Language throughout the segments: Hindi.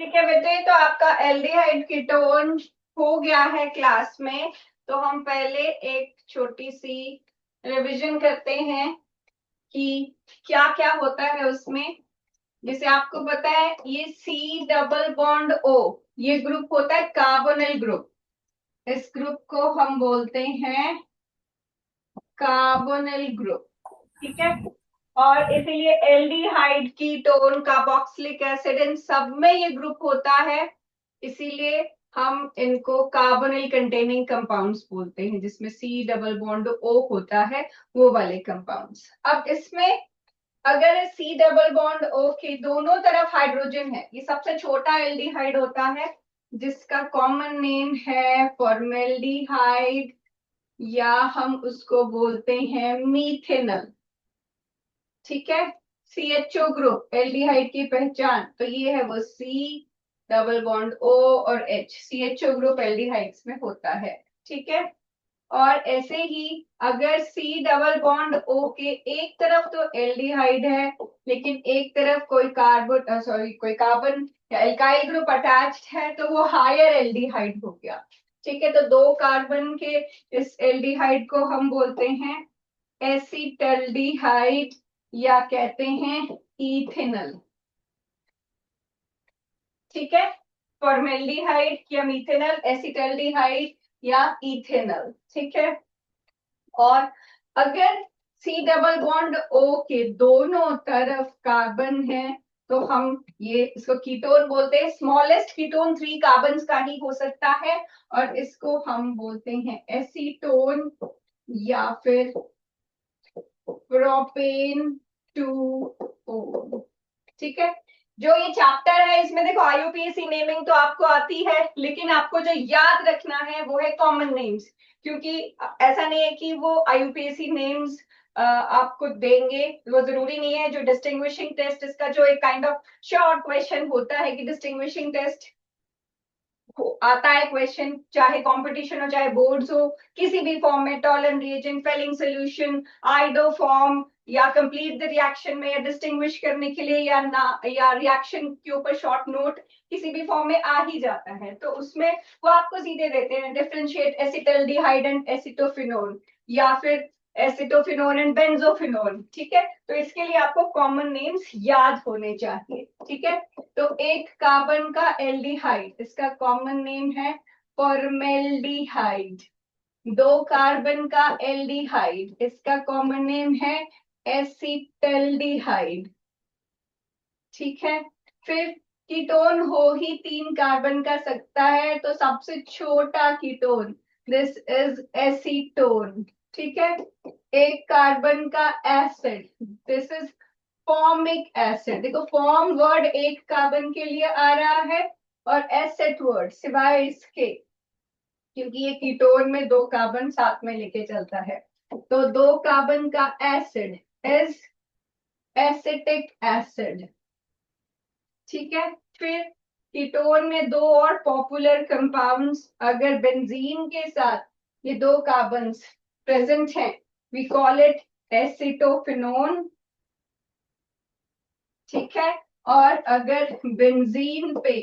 ठीक है बेटे, तो आपका एल्डिहाइड कीटोन हो गया है क्लास में। तो हम पहले एक छोटी सी रिवीजन करते हैं कि क्या क्या होता है उसमें। जैसे आपको पता है ये C डबल बॉन्ड O, ये ग्रुप होता है कार्बोनिल ग्रुप। इस ग्रुप को हम बोलते हैं कार्बोनिल ग्रुप। ठीक है। और इसीलिए aldehyde ketone carboxylic acid in सब में ये ग्रुप होता है। इसीलिए हम इनको कार्बोनिल कंटेनिंग कंपाउंड्स बोलते हैं, जिसमें C डबल बॉन्ड O होता है, वो वाले कंपाउंड्स। अब इसमें अगर C डबल बॉन्ड O के दोनों तरफ हाइड्रोजन है, ये सबसे छोटा एल्डिहाइड होता है, जिसका कॉमन नेम है फॉर्मेल्डिहाइड, या हम उसको बोलते हैं मीथेनल। ठीक है। CHO ग्रुप एल्डिहाइड की पहचान, तो ये है वो C डबल बॉन्ड O और H, CHO ग्रुप एल्डिहाइड्स में होता है। ठीक है। और ऐसे ही अगर C डबल बॉन्ड O के एक तरफ तो एल्डिहाइड है, लेकिन एक तरफ कोई कार्बन या एल्काइल ग्रुप अटैच्ड है, तो वो हायर एल्डिहाइड हो गया। ठीक है। तो दो कार्बन के इस एल्डिहाइड को हम बोलते हैं एसिटल्डिहाइड, या कहते हैं इथेनल। ठीक है। फॉर्मेल्डिहाइड या मीथेनल, एसिटल्डिहाइड या इथेनल। ठीक है। और अगर C डबल बॉन्ड O के दोनों तरफ कार्बन है, तो हम ये इसको कीटोन बोलते हैं। स्मॉलेस्ट कीटोन 3 कार्बन का ही हो सकता है, और इसको हम बोलते हैं एसीटोन या फिर प्रोपेन टू O। ठीक है। जो ये चैप्टर है इसमें देखो IUPAC नेमिंग तो आपको आती है, लेकिन आपको जो याद रखना है वो है कॉमन नेम्स। क्योंकि ऐसा नहीं है कि वो IUPAC नेम्स आपको देंगे, वो जरूरी नहीं है। जो डिस्टिंग्विशिंग टेस्ट, इसका जो एक काइंड ऑफ शॉर्ट क्वेश्चन होता है कि डिस्टिंग्विशिंग टेस्ट आता है क्वेश्चन, चाहे कंपटीशन हो चाहे बोर्ड्स हो, किसी भी फॉर्म में, Tollens reagent, Fehling solution, आइडो form, या कंप्लीट द रिएक्शन में, या डिस्टिंग्विश करने के लिए, या ना, या रिएक्शन के ऊपर शॉर्ट नोट, किसी भी फॉर्म में आ ही जाता है। तो उसमें वो आपको सीधे देते हैं डिफरेंशिएट एसिटल्डिहाइड एंड एसिटोफिनोन, या फिर एसिटोफिनोन एंड बेंजोफिनोन। ठीक है। तो इसके लिए आपको कॉमन नेम्स याद होने चाहिए। ठीक है। तो एक कार्बन का एल्डिहाइड, इसका कॉमन नेम है फॉर्मेल्डिहाइड। दो कार्बन का एल्डिहाइड, इसका कॉमन नेम है एसिटल्डिहाइड। ठीक है। फिर कीटोन हो ही 3 कार्बन का सकता है, तो सबसे छोटा कीटोन, दिस इज एसीटोन। ठीक है। एक कार्बन का acid, this is formic acid. देखो फॉर्म वर्ड एक कार्बन के लिए आ रहा है, और एसिड वर्ड सिवाय इसके, क्योंकि ये कीटोन में 2 कार्बन साथ में लेके चलता है। तो 2 कार्बन का एसिड इज एसिटिक एसिड। ठीक है। फिर कीटोन में 2 और पॉपुलर कंपाउंड्स, अगर बेंजीन के साथ ये 2 कार्बन्स प्रेजेंट हैं, वी कॉल इट एसिटोफिनोन। ठीक है। और अगर बेंजीन पे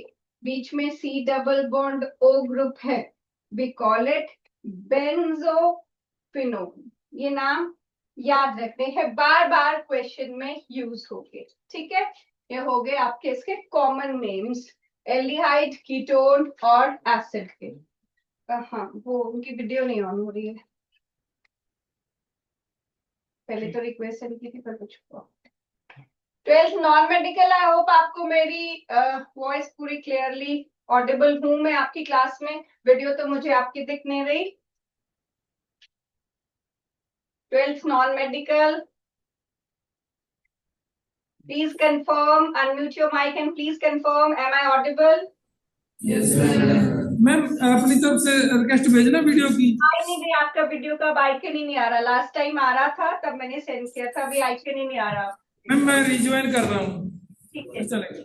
बीच में C double bond O group है, वी कॉल इट बेंजोफिनोन। ये नाम याद रखते हैं, बार बार क्वेश्चन में यूज होंगे। ठीक है। ये हो गए आपके इसके कॉमन नेम्स, एल्डिहाइड, कीटोन और एसिड के। हाँ, वो उनकी वीडियो नहीं ऑन हो रही है, पहले तो रिक्वेस्ट की थी पर कुछ हुआ। 12th non medical, I hope आपको मेरी वॉइस पूरी क्लियरली ऑडिबल हूं मैं आपकी क्लास में। वीडियो तो मुझे आपकी दिख नहीं रही। 12th non medical, please confirm, unmute your mic and please confirm, am I audible? Yes ma'am, अपनी तरफ से रिक्वेस्ट भेजना वीडियो की। आई नहीं रही आपका वीडियो का, आइकन ही नहीं आ रहा। लास्ट टाइम आ रहा था तब मैंने सेंड किया था, अभी आइकन ही नहीं आ रहा। मैम मैं रिज्वाइन कर रहा हूँ। ठीक है। चलेगा।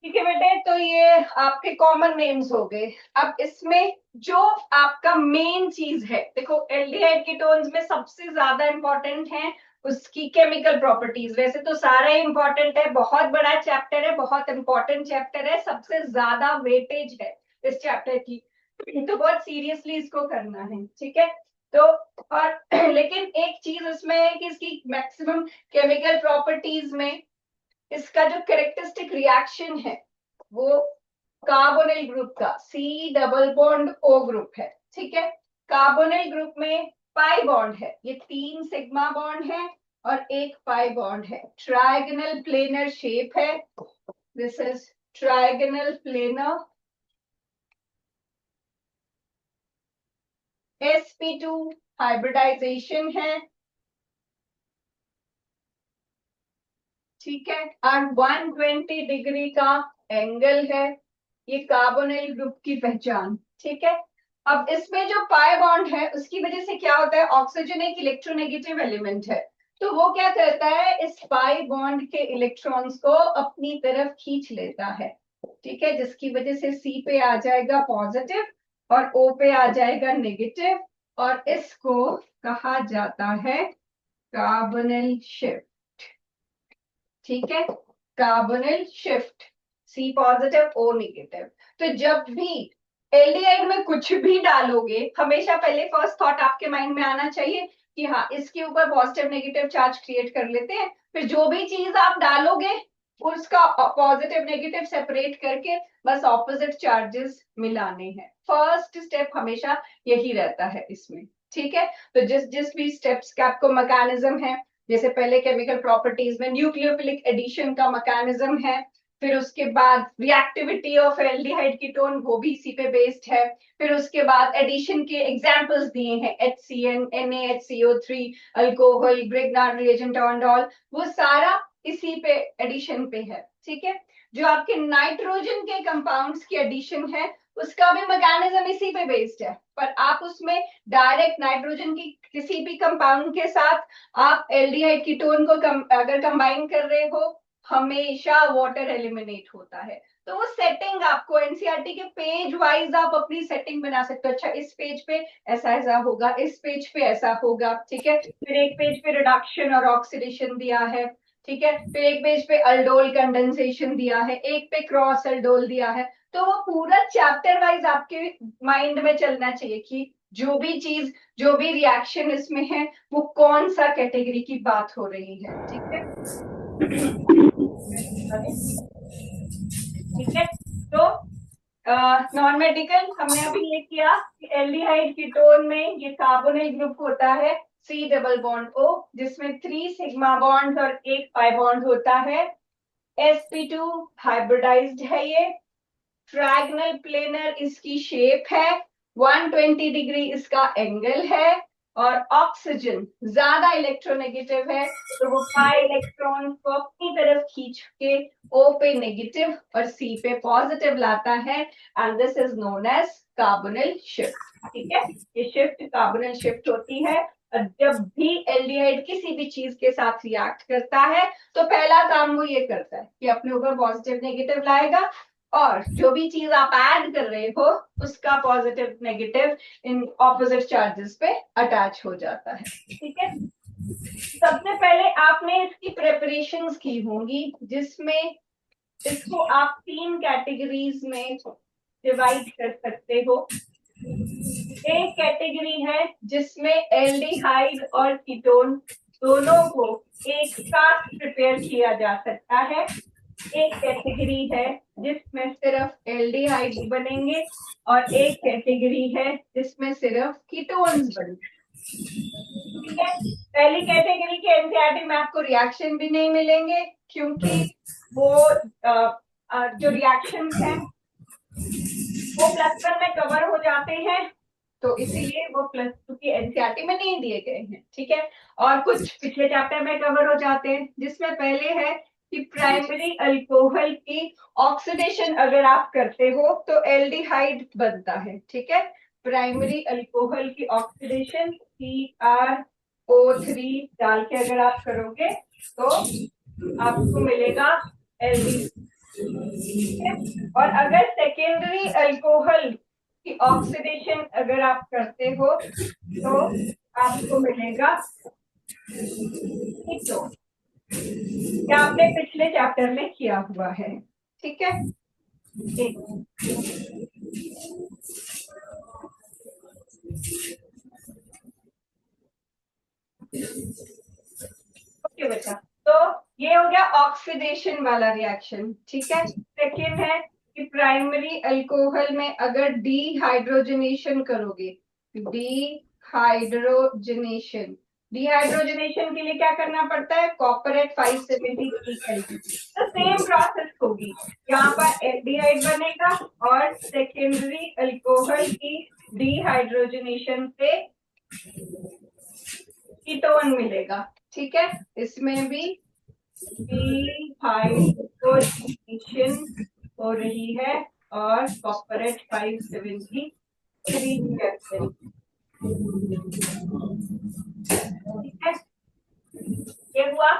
ठीक है बेटे, तो ये आपके कॉमन नेम्स हो गए। अब इसमें जो आपका मेन चीज है, देखो एल्डिहाइड कीटोन्स में सबसे ज्यादा इंपॉर्टेंट है उसकी केमिकल प्रॉपर्टीज। वैसे तो सारा इंपॉर्टेंट है, बहुत बड़ा चैप्टर है, बहुत इंपॉर्टेंट चैप्टर है, सबसे ज्यादा वेटेज है इस चैप्टर की, तो बहुत सीरियसली इसको करना है, ठीक है। तो और लेकिन एक चीज इसमें है कि इसकी मैक्सिमम केमिकल प्रॉपर्टीज में इसका जो कैरेक्टरिस्टिक रिएक्शन है वो कार्बोनिल ग्रुप का C double bond O group है, ठीक है। कार्बोनिल ग्रुप में पाई बॉन्ड है, ये 3 सिग्मा बॉन्ड है और एक पाई बॉन्ड है, ट्रायगोनल प्लेनर शेप है, this is trigonal planar. sp2 hybridization है, ठीक है, और 120 डिग्री का एंगल है, ये कार्बोनिल ग्रुप की पहचान, ठीक है। अब इसमें जो पाई बॉन्ड है उसकी वजह से क्या होता है, ऑक्सीजन एक इलेक्ट्रोनेगेटिव एलिमेंट है, तो वो क्या करता है, इस पाई बॉन्ड के इलेक्ट्रॉन्स को अपनी तरफ खींच लेता है, ठीक है, जिसकी वजह से C पे आ जाएगा पॉजिटिव और O पे आ जाएगा नेगेटिव, और इसको कहा जाता है कार्बोनिल शिफ्ट, ठीक है, carbonyl shift, C positive O negative. तो जब भी एल्डिहाइड में कुछ भी डालोगे, हमेशा पहले फर्स्ट थॉट आपके माइंड में आना चाहिए कि हाँ इसके ऊपर पॉजिटिव नेगेटिव चार्ज क्रिएट कर लेते हैं, फिर जो भी चीज आप डालोगे उसका पॉजिटिव नेगेटिव सेपरेट करके बस ऑपोजिट चार्जेस मिलाने हैं। फर्स्ट स्टेप हमेशा यही रहता है इसमें, ठीक है। तो जिस जिस भी स्टेप्स का आपको मैकेनिज्म है, जैसे पहले केमिकल प्रॉपर्टीज में न्यूक्लियोफिलिक एडिशन का मैकेनिज्म है, फिर उसके बाद रिएक्टिविटी ऑफ एल्डिहाइड कीटोन वो भी इसी पे बेस्ड है, फिर उसके बाद एडिशन के एग्जांपल्स दिए हैं HCN, NaHCO3, alcohol, Grignard reagent and all, वो सारा इसी पे एडिशन पे है, ठीक है। जो आपके नाइट्रोजन के कंपाउंड्स की एडिशन है उसका भी मैकेनिज्म इसी पे बेस्ड है, पर आप उसमें डायरेक्ट नाइट्रोजन की किसी भी कंपाउंड के साथ आप एल्डिहाइड कीटोन को अगर कंबाइन कर रहे हो, हमेशा वाटर एलिमिनेट होता है। तो वो सेटिंग आपको एनसीईआरटी के पेज वाइज आप अपनी सेटिंग बना सकते हो, अच्छा इस पेज पे ऐसा ऐसा होगा, इस पेज पे ऐसा होगा, ठीक है। फिर एक पेज पे रिडक्शन और ऑक्सीडेशन दिया है, ठीक है, फिर एक पेज पे अल्डोल कंडेंसेशन दिया है, एक पे क्रॉस अल्डोल दिया है, तो वो पूरा चैप्टर वाइज आपके माइंड में चलना चाहिए कि जो भी चीज, जो भी रिएक्शन इसमें है वो कौन सा कैटेगरी की बात हो रही है, ठीक है। ठीक है, तो नॉन मेडिकल हमने अभी ये किया कि एल्डिहाइड कीटोन में ये कार्बोनिल ग्रुप होता है C डबल बॉन्ड O, जिसमें 3 सिग्मा बॉन्ड और एक पाई बॉन्ड होता है, sp2 हाइब्रिडाइज्ड है, ये ट्रायगोनल प्लेनर इसकी शेप है, 120 डिग्री इसका एंगल है, और ऑक्सीजन ज्यादा इलेक्ट्रोनेगेटिव है तो वो पाई इलेक्ट्रॉन को अपनी तरफ खींच के O पे नेगेटिव और C पे पॉजिटिव लाता है, and this is known as carbonyl shift, ठीक है। ये शिफ्ट कार्बोनिल शिफ्ट होती है, और जब भी एल्डिहाइड किसी भी चीज के साथ रिएक्ट करता है तो पहला काम वो ये करता है कि अपने ऊपर पॉजिटिव नेगेटिव लाएगा, और जो भी चीज आप ऐड कर रहे हो उसका positive negative in opposite charges पे अटैच हो जाता है, ठीक है। सबसे पहले आपने इसकी प्रेपरेशंस की होंगी, जिसमें इसको आप 3 कैटेगरीज में डिवाइड कर सकते हो। एक कैटेगरी है जिसमें एल्डिहाइड और कीटोन दोनों को एक साथ प्रिपेयर किया जा सकता है, एक कैटेगरी है जिसमें सिर्फ एल्डिहाइड बनेंगे, और एक कैटेगरी है जिसमें सिर्फ कीटोन्स बनेंगे, ठीक है। पहली कैटेगरी के एनसीईआरटी में आपको रिएक्शन भी नहीं मिलेंगे, क्योंकि वो जो रिएक्शन है वो +1 में कवर हो जाते हैं, तो इसीलिए वो +2 की एनसीईआरटी में नहीं दिए गए हैं, ठीक है। और कुछ पिछले चैप्टर में कवर हो जाते हैं, जिसमें पहले है कि प्राइमरी अल्कोहल की ऑक्सीडेशन अगर आप करते हो तो एल्डिहाइड बनता है, ठीक है। प्राइमरी अल्कोहल की ऑक्सीडेशन CrO3 डाल के अगर आप करोगे तो आपको मिलेगा एल्डिहाइड, और अगर सेकेंडरी अल्कोहल की ऑक्सीडेशन अगर आप करते हो तो आपको मिलेगा कीटोन, क्या आपने पिछले चैप्टर में किया हुआ है, ठीक है। एक ओके बेटा, तो ये हो गया ऑक्सीडेशन वाला रिएक्शन, ठीक है। सेकेंड है कि प्राइमरी अल्कोहल में अगर डीहाइड्रोजनेशन करोगे, डीहाइड्रोजनेशन डीहाइड्रोजनेशन के लिए क्या करना पड़ता है, कॉपरेट 573 Lp, तो सेम प्रोसेस होगी। यहाँ पर एल्डिहाइड बनेगा और सेकेंडरी अल्कोहल की डीहाइड्रोजनेशन से कीटोन मिलेगा, ठीक है। इसमें भी डीहाइड्रोजनेशन हो रही है और कॉपरेट 573 कहते हैं, ठीक है। ये हुआ।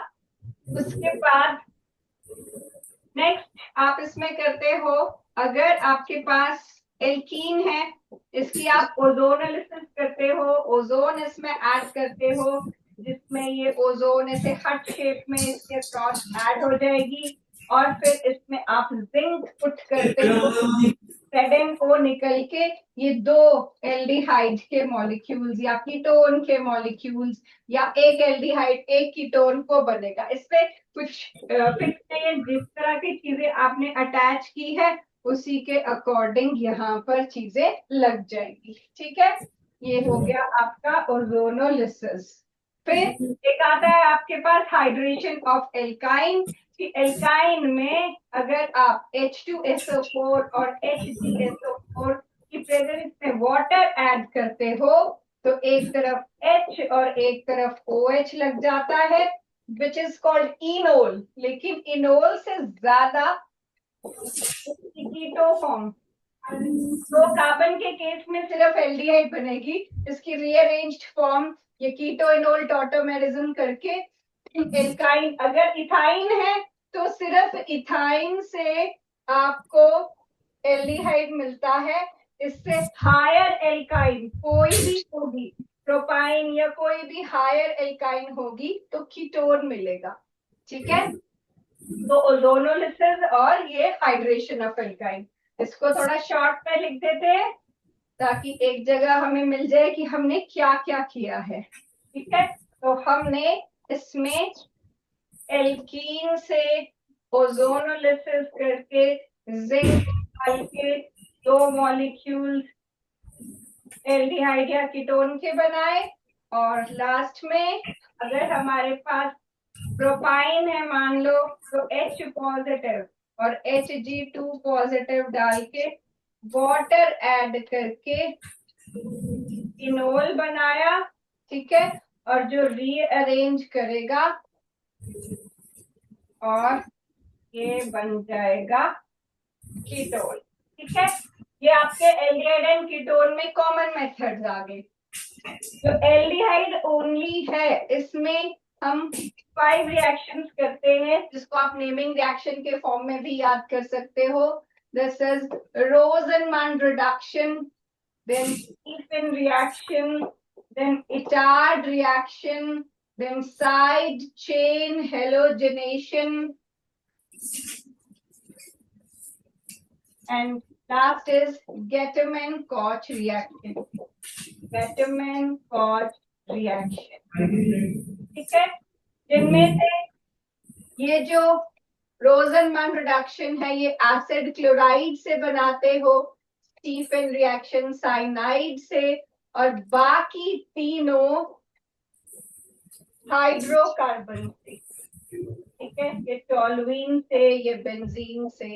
उसके बाद नेक्स्ट आप इसमें करते हो, अगर आपके पास एल्कीन है, इसकी आप ओजोनोलिसिस करते हो, ओजोन इसमें ऐड करते हो, जिसमें ये ओजोन ऐसे हार्ट शेप में इसके क्रॉस ऐड हो जाएगी, और फिर इसमें आप जिंक पुट करते हो, Zn-O निकल के ये दो एल्डिहाइड के मॉलिक्यूल्स या कीटोन के मॉलिक्यूल्स या एक एल्डिहाइड एक कीटोन को बनेगा। इससे कुछ फिक्स नहीं है, जिस तरह की चीजें आपने अटैच की है उसी के अकॉर्डिंग यहाँ पर चीजें लग जाएंगी, ठीक है। ये हो गया आपका ओजोनोलिसिस। फिर एक आता है आपके पास हाइड्रेशन ऑफ एल्काइन, कि एल्काइन में अगर आप H2SO4 और HgSO4 की प्रेजेंस में वाटर ऐड करते हो तो एक तरफ H और एक तरफ OH लग जाता है, विच इज कॉल्ड इनोल। लेकिन इनोल से ज्यादा कीटो फॉर्म, तो कार्बन के केस में सिर्फ एल्डिहाइड बनेगी, इसकी रीअरेंज्ड फॉर्म ये कीटो इनोल टॉटोमेरिज्म करके एल्काइन। अगर इथाइन है तो सिर्फ इथाइन से आपको एल्डिहाइड मिलता है, इससे हायर एल्काइन कोई भी होगी, प्रोपाइन या कोई भी हायर एल्काइन होगी तो कीटोन मिलेगा, ठीक है। तो ओजोनोलिसिस और ये हाइड्रेशन ऑफ एल्काइन, इसको थोड़ा शॉर्ट में लिख देते हैं ताकि एक जगह हमें मिल जाए कि हमने क्या क्या किया है, ठीक है। तो हमने इसमें एल्कीन से ओजोनोलिसिस करके जिंक डाल के दो मॉलिक्यूल्स एल्डिहाइड या कीटोन के बनाए, और लास्ट में अगर हमारे पास प्रोपाइन है मान लो तो H पॉजिटिव और Hg2 पॉजिटिव डाल के वाटर ऐड करके इनोल बनाया, ठीक है। और जो रीअरेंज करेगा और ये बन जाएगा कीटोन, ठीक है। ये आपके एल्डिहाइड एंड कीटोन में कॉमन मेथड्स आ गए। जो एल्डिहाइड ओनली है इसमें हम 5 रिएक्शंस करते हैं, जिसको आप नेमिंग रिएक्शन के फॉर्म में भी याद कर सकते हो। This is Rosenmund reduction, then Stephen reaction, then Itard reaction, then side chain halogenation, and last is Getterman-Koch reaction. Getterman-Koch reaction, ठीक है। जिनमें से ये जो रोजनमान रिडक्शन है ये एसिड क्लोराइड से बनाते हो, स्टीफन रिएक्शन साइनाइड से, और बाकी तीनों हाइड्रोकार्बन से, ठीक है। ये टोलुइन से, ये बेंजीन से,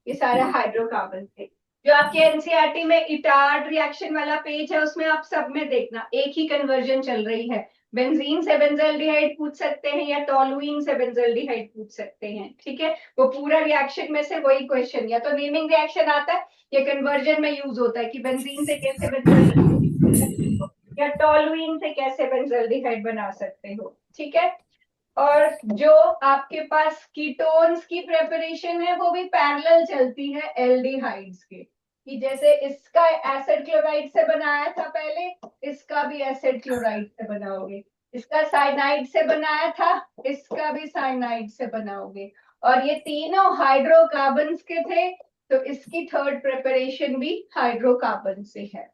ये सारे हाइड्रोकार्बन से। जो आपके एनसीईआरटी में इटार्ड रिएक्शन वाला पेज है उसमें आप सब में देखना एक ही कन्वर्जन चल रही है, बेंजीन से बेंजल्डिहाइड पूछ सकते हैं या टोलुइन से बेंजल्डिहाइड पूछ सकते हैं, ठीक है। वो पूरा रिएक्शन में से वही क्वेश्चन या तो नेमिंग रिएक्शन आता है या कन्वर्जन में यूज होता है कि बेंजीन से कैसे बेंजल्डिहाइड या टोलुइन से कैसे बेंजल्डिहाइड बना सकते हो, ठीक है। और जो आपके पास कीटोन्स की प्रेपरेशन है वो भी पैरेलल चलती है एल्डिहाइड्स के, कि जैसे इसका एसिड क्लोराइड से बनाया था पहले, इसका भी एसिड क्लोराइड से बनाओगे, इसका साइनाइड से बनाया था, इसका भी साइनाइड से बनाओगे, और ये तीनों हाइड्रोकार्बन्स के थे, तो इसकी थर्ड प्रिपरेशन भी हाइड्रोकार्बन से है।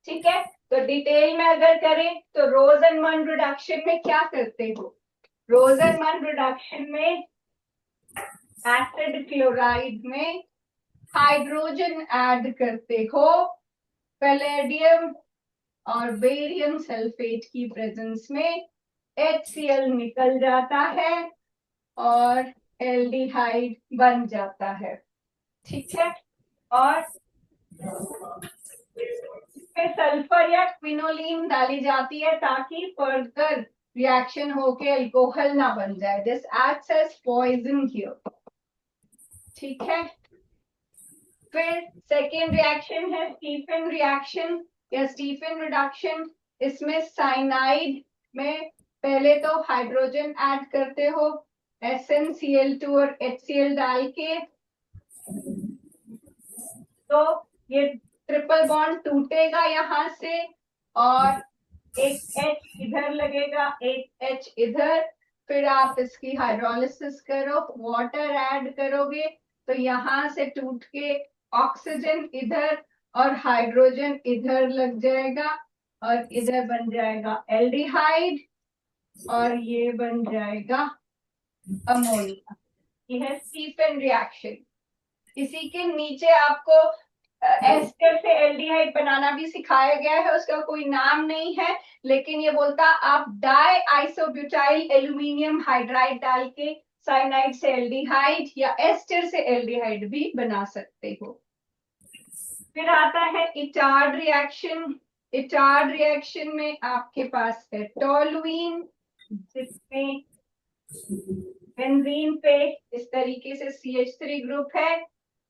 ठीक है, तो डिटेल में अगर करें तो रोजनमन रिडक्शन में क्या करते हो? रोजनमन रिडक्शन में एसिड क्लोराइड में हाइड्रोजन ऐड करते हो, पैलेडियम और बेरियम सल्फेट की प्रेजेंस में HCl निकल जाता है और एल्डिहाइड बन जाता है। ठीक है, और इसमें सल्फर या क्विनोलिन डाली जाती है ताकि फर्दर रिएक्शन होके अल्कोहल ना बन जाए। This acts as poison here. ठीक है, फिर सेकेंड रिएक्शन है स्टीफन रिएक्शन या स्टीफन रिडक्शन। इसमें साइनाइड में पहले तो हाइड्रोजन ऐड करते हो SnCl2 और HCl डाल के, तो ये ट्रिपल बॉन्ड टूटेगा यहाँ से और एक H इधर लगेगा, एक H इधर, फिर आप इसकी हाइड्रोलिसिस करो, वाटर ऐड करोगे तो यहाँ से टूट के ऑक्सीजन इधर और हाइड्रोजन इधर लग जाएगा और इधर बन जाएगा एल्डिहाइड और ये बन जाएगा अमोनिया। ये है स्टीफन रिएक्शन। इसी के नीचे आपको एस्टर से एल्डिहाइड बनाना भी सिखाया गया है, उसका कोई नाम नहीं है, लेकिन ये बोलता आप डाई आइसोब्यूटाइल एल्यूमिनियम हाइड्राइड डाल के साइनाइड से एल्डिहाइड या एस्टर से एल्डिहाइड भी बना सकते हो। फिर आता है इटार्ड रिएक्शन। इटार्ड रिएक्शन में आपके पास है टोलुइन, जिसमें बेंजीन पे इस तरीके से CH3 ग्रुप है,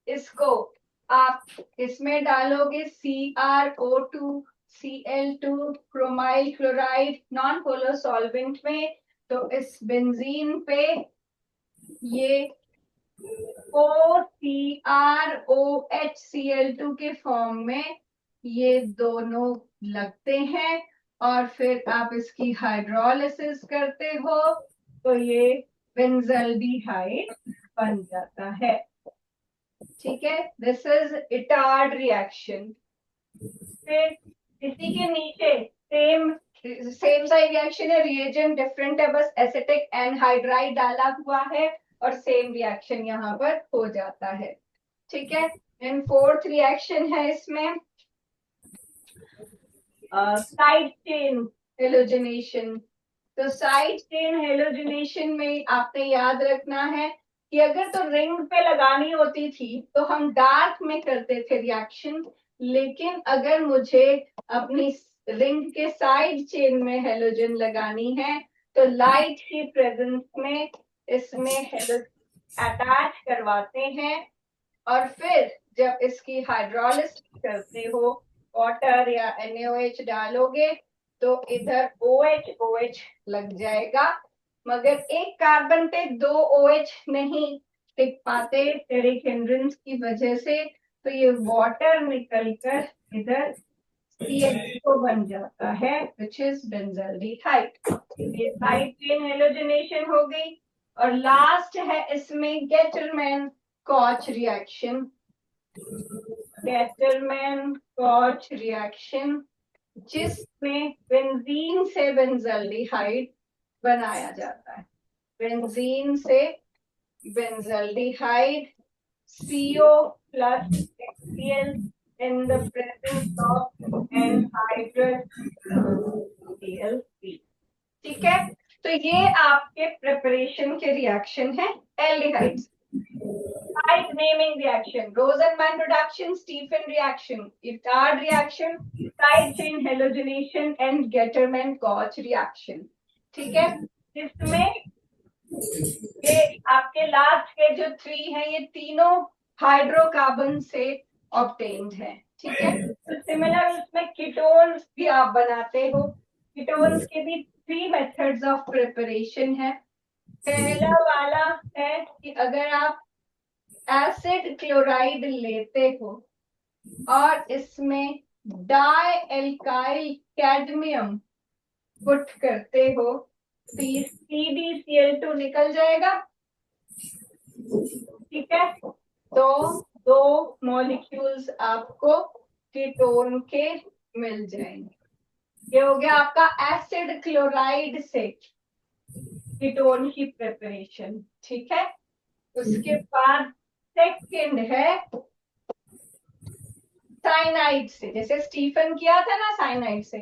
इसको आप इसमें डालोगे CrO2 Cl2 chromyl chloride non polar solvent में, तो इस बेंजीन पे ये OCrOH Cl2 के फॉर्म में ये दोनों लगते हैं और फिर आप इसकी हाइड्रोलिसिस करते हो तो ये बेंजल्डिहाइड बन जाता है। ठीक है, दिस इज इटार्ड रिएक्शन। फिर इसी के नीचे सेम सा रिएक्शन है, रिएजेंट डिफरेंट है, बस एसिटिक एनहाइड्राइड डाला हुआ है और सेम रिएक्शन यहाँ पर हो जाता है। ठीक है, एंड फोर्थ रिएक्शन है इसमें साइड चेन हेलोजनेशन। तो साइड चेन हेलोजनेशन में आपने याद रखना है कि अगर तो रिंग पे लगानी होती थी तो हम डार्क में करते थे रिएक्शन, लेकिन अगर मुझे अपनी रिंग के साइड चेन में हेलोजन लगानी है तो लाइट की प्रेजेंस में इसमें हेलोजन अटैच करवाते हैं और फिर जब इसकी हाइड्रोलिसिस करते हो वाटर या NaOH डालोगे तो इधर OH लग जाएगा, मगर एक कार्बन पे 2 OH नहीं टिक पाते स्टेरिक हिंड्रेंस की वजह से, तो ये वाटर निकलकर इधर CH2 बन जाता है which is बेंजल्डिहाइड। ये साइड चेन हेलोजनेशन हो गई। और लास्ट है इसमें गेटरमैन कॉच रिएक्शन। गेटरमैन कॉच रिएक्शन जिसमें बेंजीन से बेंजल्डिहाइड बनाया जाता है। बेंजीन से benzaldehyde CO plus HCl in the presence of anhydrous ClC। ठीक है, तो ये आपके प्रिपरेशन के रिएक्शन है aldehydes. Type naming reaction, Rosenman reduction, Stephen reaction, Itard reaction, side chain halogenation and Getterman-Koch reaction। ठीक है, इसमें ये आपके लास्ट के जो 3 हैं ये तीनों हाइड्रोकार्बन से ऑब्टेन्ड है। ठीक है, तो सिमिलर उसमें कीटोन्स भी आप बनाते हो। कीटोन्स के भी 3 मेथड्स ऑफ प्रिपरेशन है। पहला वाला है कि अगर आप एसिड क्लोराइड लेते हो और इसमें डाई एल्काइल कैडमियम पुट करते हो तो ये CdCl2 निकल जाएगा। ठीक है, तो दो मॉलिक्यूल्स आपको कीटोन के मिल जाएंगे। ये हो गया आपका एसिड क्लोराइड से कीटोन की प्रिपरेशन। ठीक है, उसके बाद सेकंड है साइनाइड से। जैसे स्टीफन किया था ना साइनाइड से,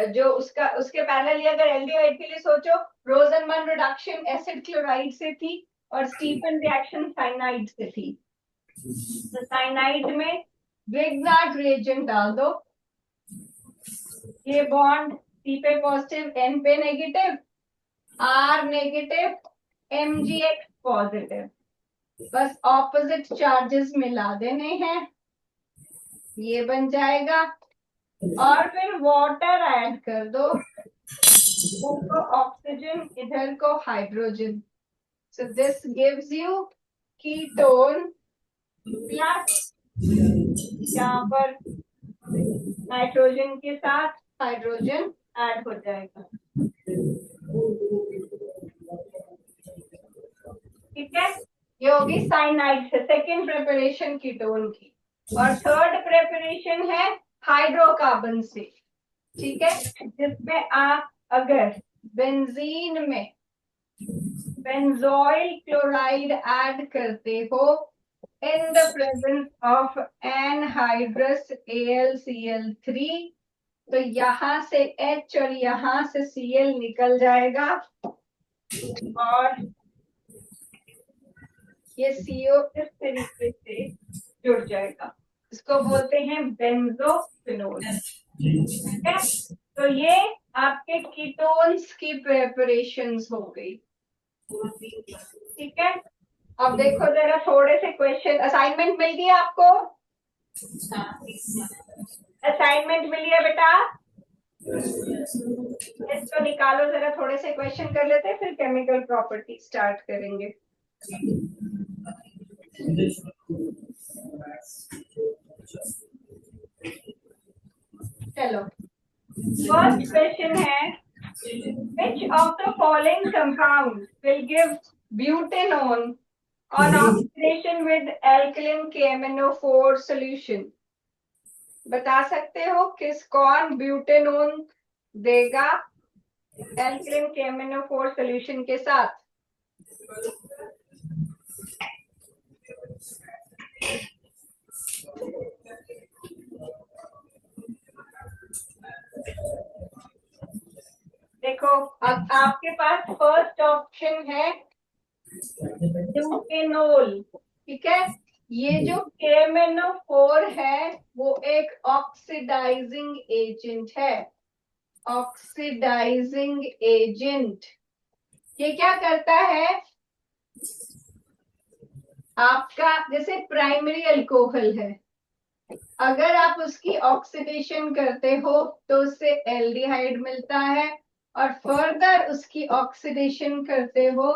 जो उसका उसके पैरेलली अगर एल्डिहाइड के लिए सोचो, रोजनमन रिडक्शन एसिड क्लोराइड से थी और स्टीफन रिएक्शन साइनाइड से थी। तो साइनाइड में ग्रिग्नार्ड रिएजेंट डाल दो, ये बॉन्ड C पे पॉजिटिव, N पे negative, R negative, MgX positive, बस ऑपोजिट चार्जेस मिला देने हैं, ये बन जाएगा। और फिर वाटर ऐड कर दो, ऊपर ऑक्सीजन इधर को hydrogen, so this gives you ketone plus यहाँ पर नाइट्रोजन के साथ हाइड्रोजन ऐड हो जाएगा। ठीक है, ये होगी साइनाइड से सेकेंड प्रिपरेशन कीटोन की। और थर्ड प्रिपरेशन है हाइड्रोकार्बन से। ठीक है, जिसमें आप अगर बेंजीन में बेंजोइल क्लोराइड ऐड करते हो in the presence of anhydrous AlCl3, तो यहां से H और यहां से Cl निकल जाएगा और ये CO इस तरीके से जुड़ जाएगा, इसको बोलते हैं बेंजोफिनोल। ठीक है, तो ये आपके कीटोन्स की प्रिपरेशंस हो गई। ठीक है, अब देखो जरा थोड़े से क्वेश्चन, असाइनमेंट मिल गया आपको? असाइनमेंट मिली है बेटा? इसको निकालो जरा, थोड़े से क्वेश्चन कर लेते हैं, फिर केमिकल प्रॉपर्टी स्टार्ट करेंगे। चलो, फर्स्ट क्वेश्चन है, which of the following compounds will give butanone on oxidation with alkaline KMnO4 solution? बता सकते हो कौन ब्यूटेनोन देगा एल्कलिन KMnO4 सॉल्यूशन के साथ? देखो, अब आपके पास फर्स्ट ऑप्शन है ब्यूटेनोल। ठीक है, ये जो KMnO4 है वो एक ऑक्सीडाइजिंग एजेंट है। ऑक्सीडाइजिंग एजेंट ये क्या करता है, आपका जैसे प्राइमरी अल्कोहल है, अगर आप उसकी ऑक्सीडेशन करते हो तो उससे एल्डिहाइड मिलता है, और फर्दर उसकी ऑक्सीडेशन करते हो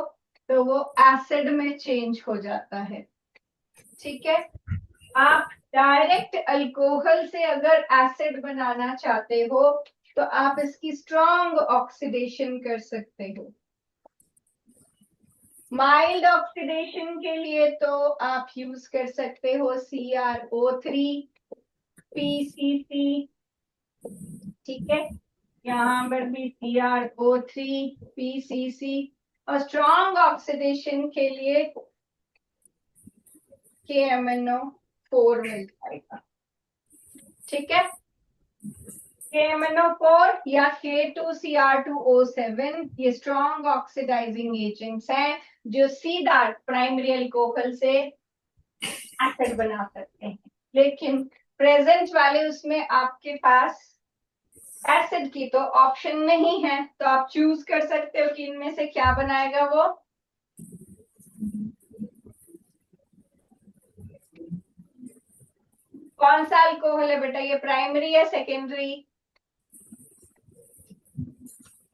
तो वो एसिड में चेंज हो जाता है। ठीक है, आप डायरेक्ट अल्कोहल से अगर एसिड बनाना चाहते हो तो आप इसकी स्ट्रॉन्ग ऑक्सीडेशन कर सकते हो। माइल्ड ऑक्सीडेशन के लिए तो आप यूज कर सकते हो CrO3 PCC। ठीक है, यहाँ पर भी CrO3 PCC, और स्ट्रॉन्ग ऑक्सीडेशन के लिए KMnO4 मिल जाएगा। ठीक है, KMnO4 या K2Cr2O7 ये स्ट्रॉन्ग ऑक्सीडाइजिंग एजेंट्स हैं जो सीधा प्राइमरी अल्कोहल से एसिड बना सकते हैं। लेकिन प्रेजेंट वाले उसमें आपके पास एसिड की तो ऑप्शन नहीं है, तो आप चूज कर सकते हो कि इनमें से क्या बनाएगा वो। कौन सा अल्कोहल है बेटा, ये प्राइमरी या सेकेंडरी?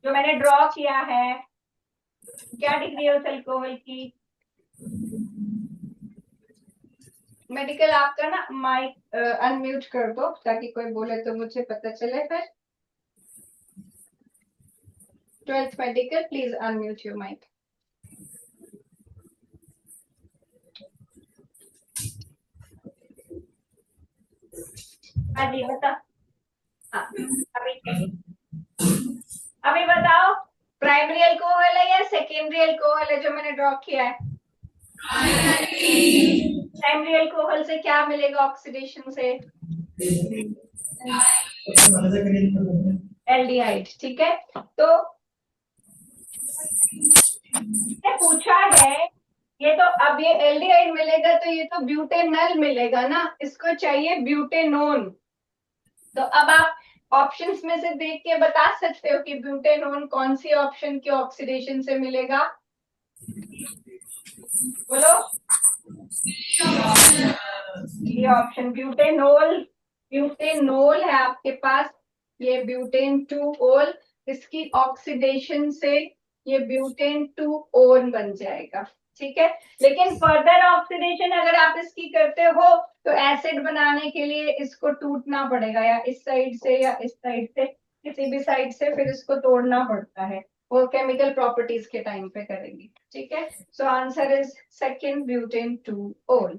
जो मैंने ड्रॉ किया है, क्या डिग्री है उस अल्कोहल की? मेडिकल आपका ना माइक अनम्यूट कर दो ताकि कोई बोले तो मुझे पता चले फिर। 12th medical, please unmute your mic. हाँ जी बता। हाँ अभी बताओ, प्राइमरी अल्कोहल है या सेकेंडरी अल्कोहल है जो मैंने ड्रॉ किया है? प्राइमरी अल्कोहल से क्या मिलेगा ऑक्सीडेशन से? एल्डिहाइड। ठीक है, तो पूछा है ये तो, अब ये एल्डिहाइड मिलेगा तो ये तो ब्यूटेनल मिलेगा ना, इसको चाहिए ब्यूटेनोन। तो अब आप ऑप्शंस में से देख के बता सकते हो कि ब्यूटेनोन कौन सी ऑप्शन के ऑक्सीडेशन से मिलेगा? बोलो। ये ऑप्शन ब्यूटेनोल, ब्यूटेनोल है आपके पास, ये ब्यूटेन 2 ओल, इसकी ऑक्सीडेशन से ये ब्यूटेन 2 ओन बन जाएगा। ठीक है, लेकिन फर्दर ऑक्सीडेशन अगर आप इसकी करते हो तो एसिड बनाने के लिए इसको टूटना पड़ेगा, या इस साइड से या इस साइड से, किसी भी साइड से फिर इसको तोड़ना पड़ता है, वो केमिकल प्रॉपर्टीज के टाइम पे करेंगे। ठीक है, सो आंसर इज सेकंड, ब्यूटेन 2 ओल।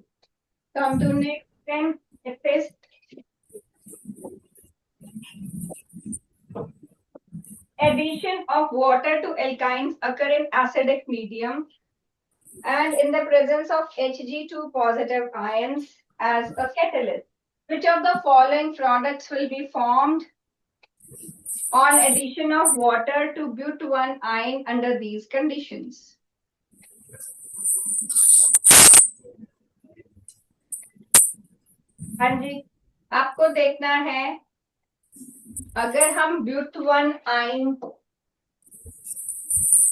तो हम to next then it is addition of water to alkynes occur in acidic medium and in the presence of Hg2 positive ions as a catalyst. Which of the following products will be formed on addition of water to but1 ion under these conditions? हाँ जी, आपको देखना है, अगर हम but1 आयन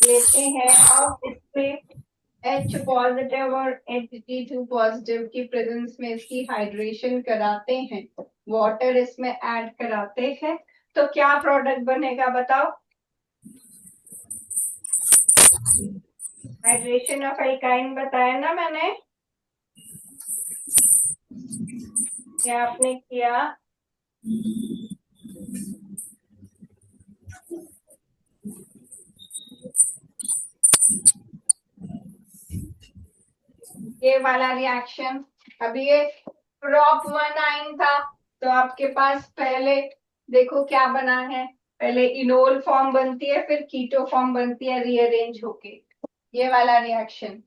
लेते हैं और इसमें H पॉजिटिव और Hg2 पॉजिटिव की प्रेजेंस में इसकी हाइड्रेशन कराते हैं, वाटर इसमें ऐड कराते हैं, तो क्या प्रोडक्ट बनेगा बताओ? हाइड्रेशन ऑफ एल्काइन बताया ना मैंने, क्या आपने किया? ये वाला रिएक्शन, अभी ये prop 1 आइन था, तो आपके पास पहले देखो क्या बना है, पहले इनोल फॉर्म बनती है, फिर कीटो फॉर्म बनती है रीअरेंज होके, ये वाला रिएक्शन।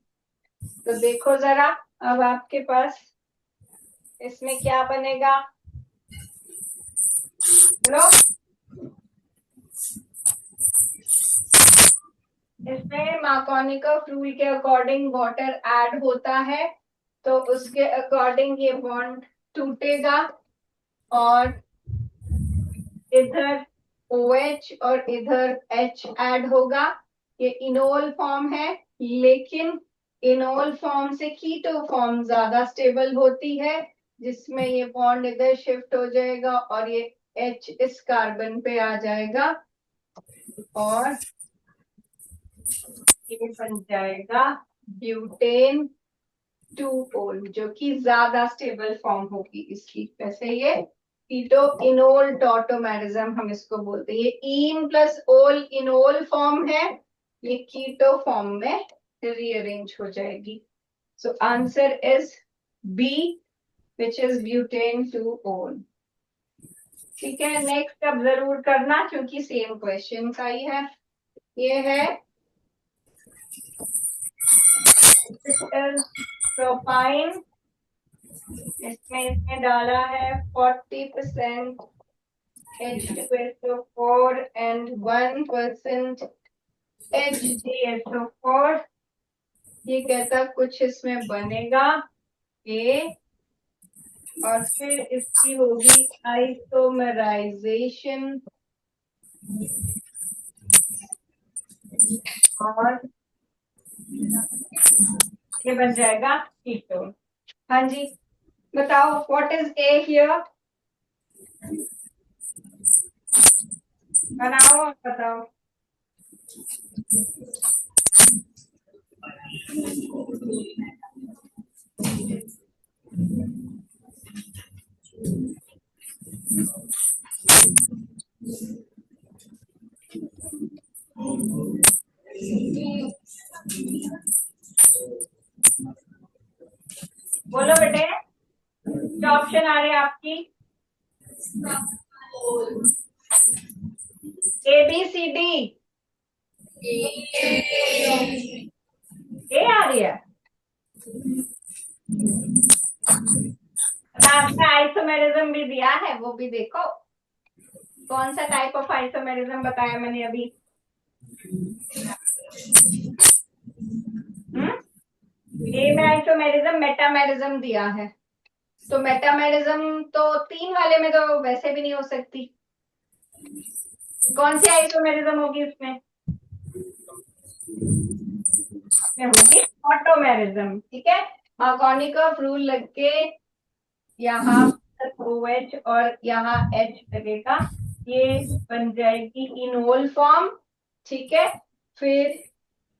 तो देखो जरा, अब आपके पास इसमें क्या बनेगा, बोलो। इसमें मार्कोनिकॉफ रूल के अकॉर्डिंग वाटर ऐड होता है, तो उसके अकॉर्डिंग ये बॉन्ड टूटेगा और इधर OH और इधर H ऐड होगा। ये इनोल फॉर्म है, लेकिन इनोल फॉर्म से कीटो फॉर्म ज्यादा स्टेबल होती है, जिसमें ये बॉन्ड इधर शिफ्ट हो जाएगा और ये H इस कार्बन पे आ जाएगा और ये बन जाएगा ब्यूटेन 2 ओल, जो कि ज्यादा स्टेबल फॉर्म होगी इसकी। वैसे ये कीटो इनोल टॉटोमेरिज्म हम इसको बोलते हैं, ये ene plus ol enol form है, ये कीटो फॉर्म में रीअरेंज हो जाएगी। So answer is B, which is butane 2 ol. ठीक है, नेक्स्ट अब जरूर करना क्योंकि सेम क्वेश्चन का ही है। ये है प्रोपाइन, इसमें डाला है 40% H2SO4 and 1% HgSO4। ये कहता कुछ इसमें बनेगा A और फिर इसकी होगी आइसोमराइजेशन और ये बन जाएगा कीटोन। हाँ जी, बताओ व्हाट इज A हियर? बनाओ और बताओ। बोलो बेटे, क्या ऑप्शन आ रहे हैं आपकी? A B C D. ए आ रही है। आपने आइसोमेरिज्म भी दिया है, वो भी देखो। कौन सा टाइप ऑफ आइसोमेरिज्म बताया मैंने अभी? ए में आइसोमेरिज्म मेटामेरिज्म दिया है। तो मेटामेरिज्म तो 3 वाले में तो वैसे भी नहीं हो सकती। कौन सी आइसोमेरिज्म होगी इसमें? होगी ऑटोमेरिज्म। ठीक है, मार्कोनिकॉफ रूल लग के यहाँ OH और यहाँ H लगेगा, ये बन जाएगी इनोल फॉर्म। ठीक है, फिर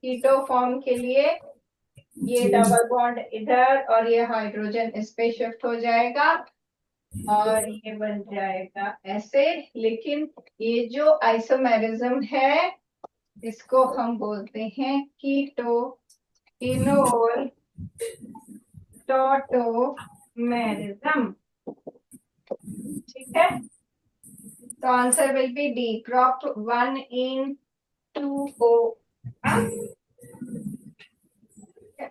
कीटो फॉर्म के लिए ये डबल बॉन्ड इधर और ये हाइड्रोजन इस पे शिफ्ट हो जाएगा और ये बन जाएगा ऐसे। लेकिन ये जो आइसोमेरिज्म है इसको हम बोलते हैं कीटो इनोल टॉटोमेरिज्म। ठीक है, तो answer will be D, prop 1 in 2O।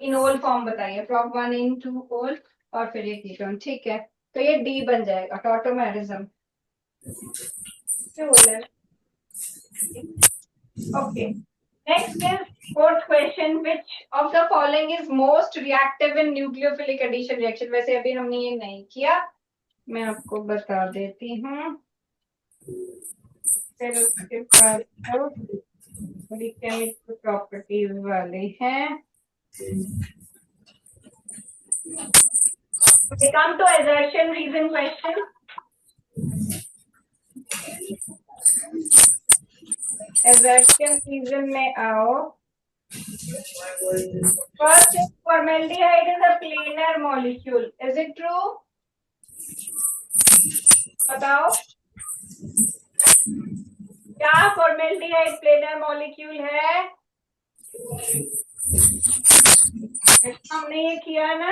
Enol form बताइए, prop 1 in 2O और फिर ये कीटोन। ठीक है, तो ये डी बन जाएगा tautomerism. Okay, next is fourth question, which of the following is most reactive in nucleophilic addition reaction? वैसे अभी हमने ये नहीं किया, मैं आपको बता देती हूँ। फिर उसके बाद केमिकल प्रॉपर्टीज वाले हैं। We come to assertion reason question. Assertion reason में आओ। First, formaldehyde is a planar molecule. Is it true? बताओ, क्या formaldehyde planar molecule है? हमने ये किया ना,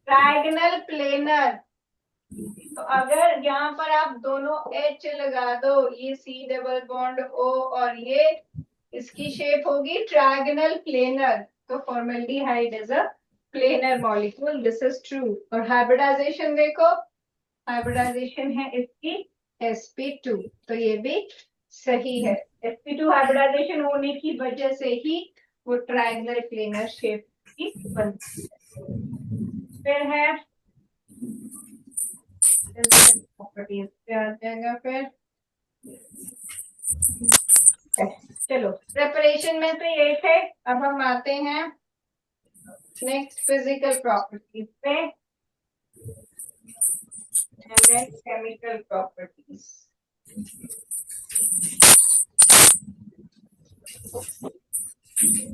डायगोनल प्लेनर। तो अगर यहाँ पर आप दोनों H लगा दो, ये C डबल बॉन्ड O और ये इसकी शेप होगी ट्रायगोनल प्लेनर। तो formaldehyde is a planar molecule, this is true. और हाइब्रिडाइजेशन देखो, हाइब्रिडाइजेशन है इसकी sp2, तो ये भी सही है। sp2 हाइब्रिडाइजेशन होने की वजह से ही वो ट्रायंगुलर प्लेनर शेप की बनती है। फिर है प्रॉपर्टीज पे आ जाएगा फिर। चलो, प्रिपरेशन में तो ये थे, अब हम आते हैं नेक्स्ट फिजिकल प्रॉपर्टीज पे, केमिकल प्रॉपर्टीज।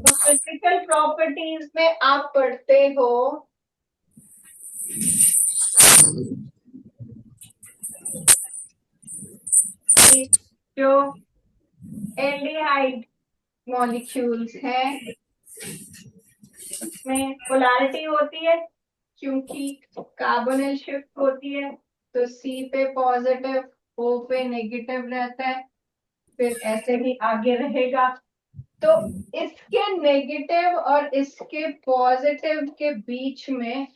तो फिजिकल प्रॉपर्टीज में आप पढ़ते हो जो एल्डिहाइड मॉलिक्यूल्स हैं उसमें पोलैरिटी होती है, क्योंकि कार्बोनिल शिफ्ट होती है, तो C पे पॉजिटिव, O पे नेगेटिव रहता है, फिर ऐसे ही आगे रहेगा। तो इसके नेगेटिव और इसके पॉजिटिव के बीच में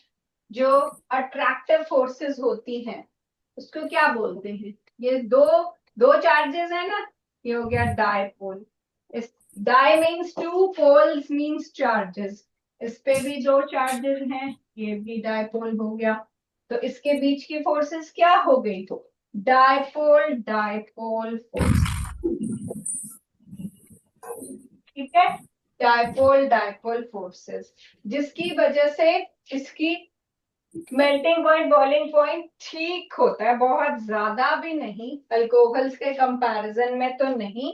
जो अट्रैक्टिव फोर्सेस होती हैं उसको क्या बोलते हैं? ये दो चार्जेस है ना, ये हो गया डायपोल। इस di means two, poles means charges. इस पे भी दो चार्जेस हैं, ये भी डायपोल हो गया। तो इसके बीच की फोर्सेस क्या हो गई? तो डायपोल डायपोल फोर्स। ठीक है, डायपोल डायपोल फोर्सेस, जिसकी वजह से इसकी मेल्टिंग पॉइंट बॉइलिंग पॉइंट ठीक होता है, बहुत ज्यादा भी नहीं, अल्कोहल्स के कंपैरिजन में तो नहीं।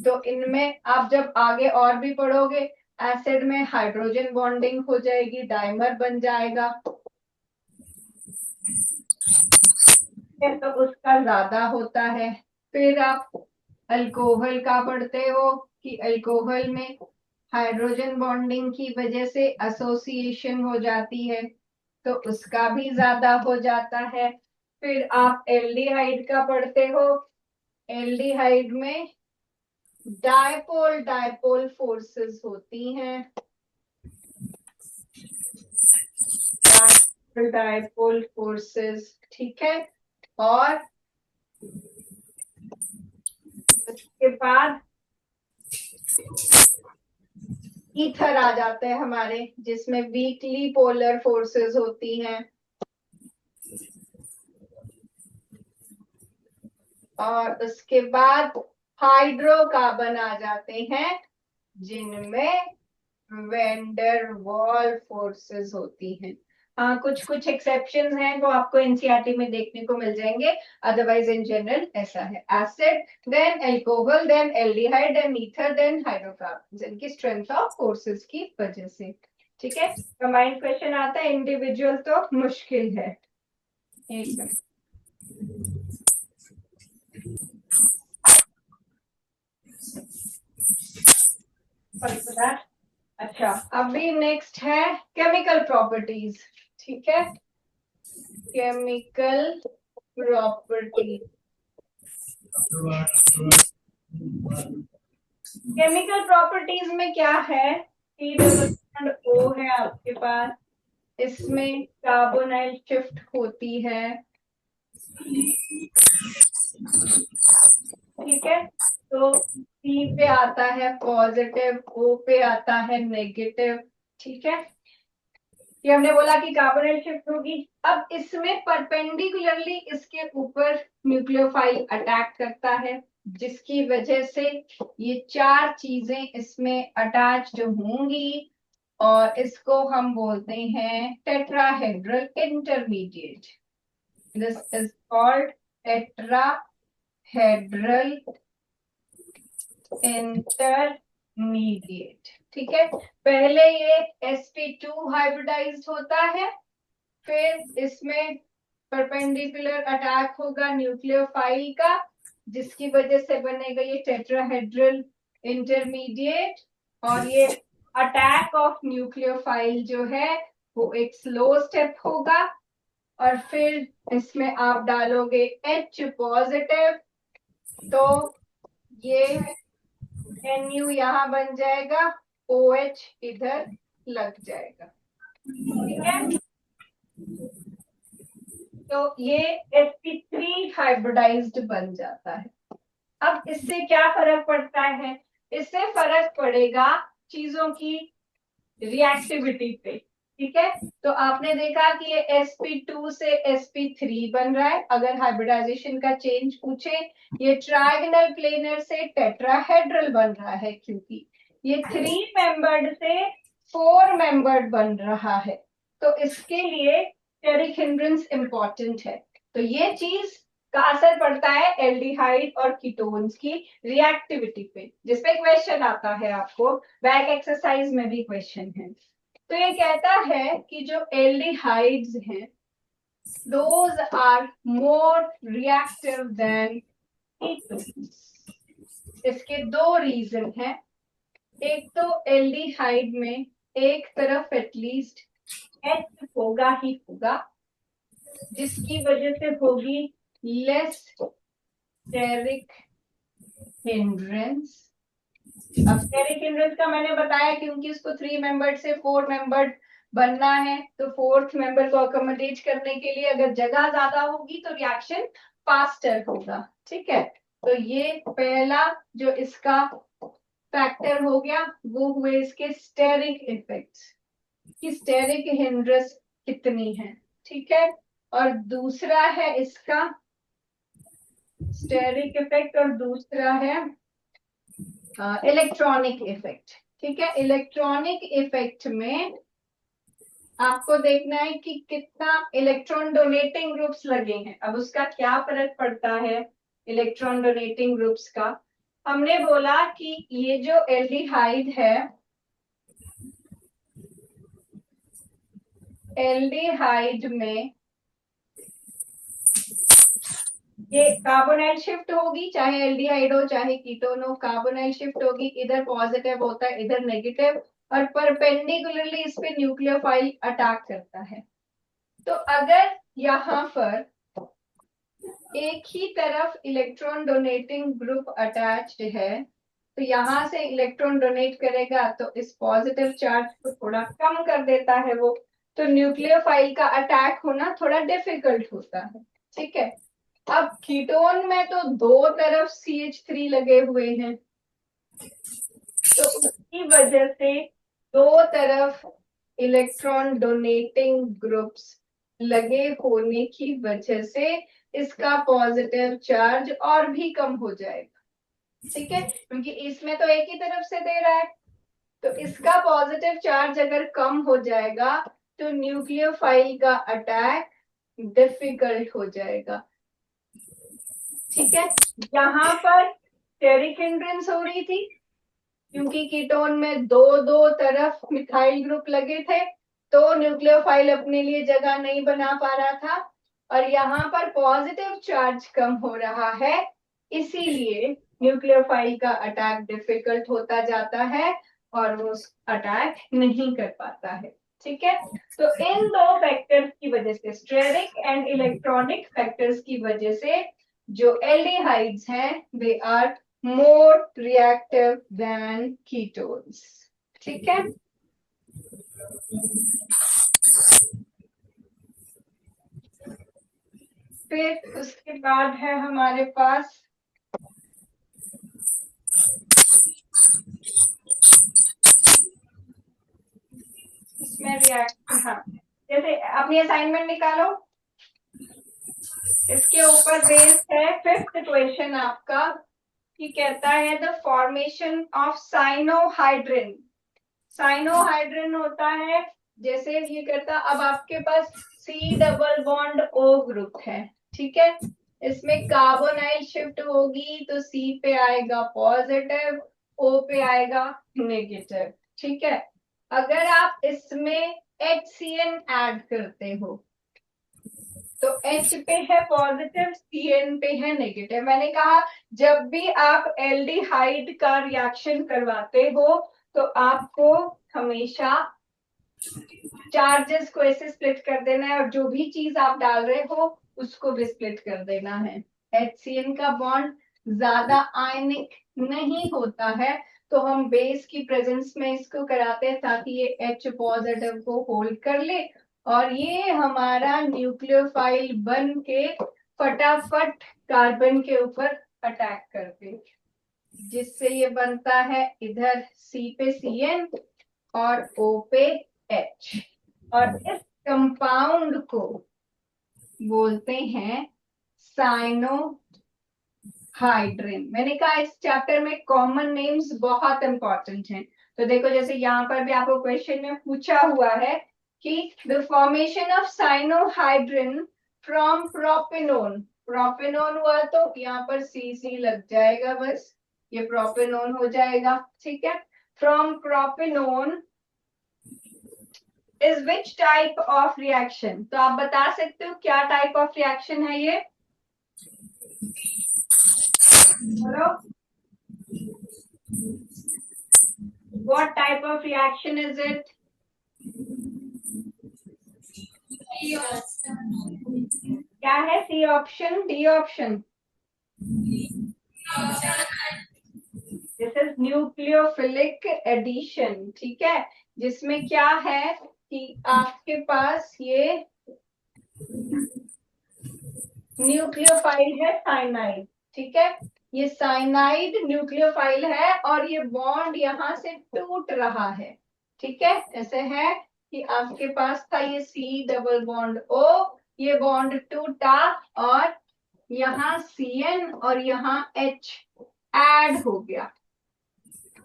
तो इनमें आप जब आगे और भी पढ़ोगे, एसिड में हाइड्रोजन बॉन्डिंग हो जाएगी, डाइमर बन जाएगा, तो उसका ज्यादा होता है। फिर आप अल्कोहल का पढ़ते हो कि अल्कोहल में हाइड्रोजन बॉन्डिंग की वजह से एसोसिएशन हो जाती है, तो उसका भी ज्यादा हो जाता है। फिर आप एल्डिहाइड का पढ़ते हो, एल्डिहाइड में डायपोल डायपोल फोर्सेस होती हैं, डायपोल डायपोल फोर्सेस, ठीक है। और उसके बाद ईथर आ जाते हैं हमारे, जिसमें वीकली पोलर फोर्सेस होती हैं। और उसके बाद हाइड्रोकार्बन आ जाते हैं, जिनमें वेंडर वॉल फोर्सेस होती हैं। हाँ, कुछ कुछ एक्सेप्शंस हैं वो आपको एनसीईआरटी में देखने को मिल जाएंगे, अदरवाइज इन जनरल ऐसा है। Acid, then alcohol, then aldehyde, then ether, then hydrocarbon, इनकी स्ट्रेंथ ऑफ फोर्सेस की वजह से। ठीक है, कंबाइंड क्वेश्चन आता है, इंडिविजुअल तो मुश्किल है। एक मिनट, अच्छा अभी नेक्स्ट है केमिकल प्रॉपर्टीज। ठीक है, केमिकल प्रॉपर्टीज। केमिकल प्रॉपर्टीज में क्या है, O है आपके पास, इसमें कार्बोनाइल शिफ्ट होती है। ठीक है, तो C पे आता है पॉजिटिव, O पे आता है नेगेटिव। ठीक है, ये हमने बोला कि कार्बोनाइल शिफ्ट होगी। अब इसमें परपेंडिकुलरली इसके ऊपर न्यूक्लियोफाइल अटैक करता है, जिसकी वजह से ये चार चीजें इसमें अटैच जो होंगी, और इसको हम बोलते हैं tetrahedral intermediate. This is called tetrahedral intermediate. ठीक है, पहले ये sp2 हाइब्रिडाइज्ड होता है, फिर इसमें परपेंडिकुलर अटैक होगा न्यूक्लियोफाइल का, जिसकी वजह से बनेगा ये टेट्राहेड्रल इंटरमीडिएट। और ये अटैक ऑफ न्यूक्लियोफाइल जो है वो एक स्लो स्टेप होगा, और फिर इसमें आप डालोगे H पॉजिटिव, तो ये Nu यहां बन जाएगा, OH इधर लग जाएगा। ठीक है, तो ये sp3 हाइब्रिडाइज्ड बन जाता है। अब इससे क्या फर्क पड़ता है, इससे फर्क पड़ेगा चीजों की रिएक्टिविटी पे। ठीक है, तो आपने देखा कि ये sp2 से sp3 बन रहा है। अगर हाइब्रिडाइजेशन का चेंज पूछे, ये ट्रायगोनल प्लेनर से टेट्राहेड्रल बन रहा है, क्योंकि ये 3 मेंबर्ड से 4 मेंबर्ड बन रहा है, तो इसके लिए स्टेरिक हिंड्रेंस इंपॉर्टेंट है। तो ये चीज का असर पड़ता है एल्डिहाइड और कीटोन्स की रिएक्टिविटी पे, जिसपे क्वेश्चन आता है आपको, बैक एक्सरसाइज में भी क्वेश्चन है। तो ये कहता है कि जो एल्डिहाइड्स हैं, those are more reactive than ketones. इसके दो रीजन हैं। एक तो एल्डिहाइड में एक तरफ एटलीस्ट H होगा ही होगा, जिसकी वजह से होगी लेस स्टेरिक हिंड्रेंस। अब स्टेरिक हिंड्रेंस का मैंने बताया क्योंकि उसको 3 मेंबर्ड से 4 मेंबर्ड बनना है, तो फोर्थ मेंबर को अकोमोडेट करने के लिए अगर जगह ज्यादा होगी तो रिएक्शन फास्टर होगा। ठीक है, तो ये पहला जो इसका फैक्टर हो गया, वो हुए इसके स्टेरिक इफेक्ट्स, कि स्टेरिक हिंड्रेंस कितनी है। ठीक है, और दूसरा है इसका स्टेरिक इफेक्ट, और दूसरा है इलेक्ट्रॉनिक इफेक्ट। ठीक है, इलेक्ट्रॉनिक इफेक्ट में आपको देखना है कि कितना इलेक्ट्रॉन डोनेटिंग ग्रुप्स लगे हैं। अब उसका क्या फर्क पड़ता है इलेक्ट्रॉन डोनेटिंग ग्रुप्स का। हमने बोला कि ये जो एल्डिहाइड है, एल्डिहाइड में ये कार्बोनाइल शिफ्ट होगी, चाहे एल्डिहाइड हो चाहे कीटोन हो, कार्बोनाइल शिफ्ट होगी, इधर पॉजिटिव होता है इधर नेगेटिव, और परपेंडिकुलरली इस पे न्यूक्लियोफाइल अटैक करता है। तो अगर यहाँ पर एक ही तरफ इलेक्ट्रॉन डोनेटिंग ग्रुप अटैच्ड है, तो यहां से इलेक्ट्रॉन डोनेट करेगा तो इस पॉजिटिव चार्ज को थोड़ा कम कर देता है वो, तो न्यूक्लियोफाइल का अटैक होना थोड़ा डिफिकल्ट होता है। ठीक है, अब कीटोन में तो दो तरफ CH3 लगे हुए हैं, तो उसकी वजह से दो तरफ इलेक्ट्रॉन डोनेटिंग ग्रुप्स लगे होने की वजह से इसका पॉजिटिव चार्ज और भी कम हो जाएगा। ठीक है, क्योंकि इसमें तो एक ही तरफ से दे रहा है, तो इसका पॉजिटिव चार्ज अगर कम हो जाएगा तो न्यूक्लियोफाइल का अटैक डिफिकल्ट हो जाएगा। ठीक है, यहाँ पर स्टेरिक हिंड्रेंस हो रही थी क्योंकि कीटोन में दो दो तरफ मिथाइल ग्रुप लगे थे, तो न्यूक्लियोफाइल अपने लिए जगह नहीं बना पा रहा था, और यहाँ पर पॉजिटिव चार्ज कम हो रहा है, इसीलिए न्यूक्लियोफाइल का अटैक डिफिकल्ट होता जाता है और वो अटैक नहीं कर पाता है। ठीक है, तो इन दो फैक्टर्स की वजह से, स्टेरिक एंड इलेक्ट्रॉनिक फैक्टर्स की वजह से, जो एल्डिहाइड्स हैं they are more reactive than ketones। ठीक है, फिर उसके बाद है हमारे पास इसमें रिएक्ट, हाँ, जैसे अपनी असाइनमेंट निकालो, इसके ऊपर बेस्ड है फिफ्थ क्वेश्चन आपका, कि कहता है the formation of cyanohydrin. Cyanohydrin होता है, जैसे ये करता, अब आपके पास C double bond O group है। ठीक है, इसमें कार्बोनाइल शिफ्ट होगी तो C पे आएगा पॉजिटिव, O पे आएगा नेगेटिव। ठीक है, अगर आप इसमें HCN ऐड करते हो तो H पे है पॉजिटिव, CN पे है नेगेटिव। मैंने कहा जब भी आप एल्डिहाइड का रिएक्शन करवाते हो तो आपको हमेशा चार्जेस को ऐसे स्प्लिट कर देना है, और जो भी चीज आप डाल रहे हो उसको भी स्प्लिट कर देना है। HCN का बॉन्ड ज्यादा आयनिक नहीं होता है, तो हम बेस की प्रेजेंस में इसको कराते हैं ताकि ये H पॉजिटिव को होल्ड कर ले, और ये हमारा न्यूक्लियोफाइल बन के फटाफट कार्बन के ऊपर अटैक कर दे, जिससे ये बनता है इधर C पे CN और O पे H, और इस कंपाउंड को बोलते हैं साइनोहाइड्रिन। मैंने कहा इस चैप्टर में कॉमन नेम्स बहुत इंपॉर्टेंट हैं। तो देखो, जैसे यहाँ पर भी आपको क्वेश्चन में पूछा हुआ है कि the formation of cyanohydrin from propanone. Propanone हुआ तो यहाँ पर CC लग जाएगा, बस ये प्रोपेनोन हो जाएगा। ठीक है, from propanone is which type of reaction. तो आप बता सकते हो क्या टाइप ऑफ रिएक्शन है ये, बोलो, what type of reaction is it? क्या है? C option, D option? This is nucleophilic addition. ठीक है, जिसमें क्या है कि आपके पास ये न्यूक्लियोफाइल है साइनाइड। ठीक है, ये साइनाइड न्यूक्लियोफाइल है और ये बॉन्ड यहां से टूट रहा है। ठीक है, ऐसे है कि आपके पास था ये C डबल बॉन्ड O, ये बॉन्ड टूटा और यहाँ CN और यहाँ H ऐड हो गया।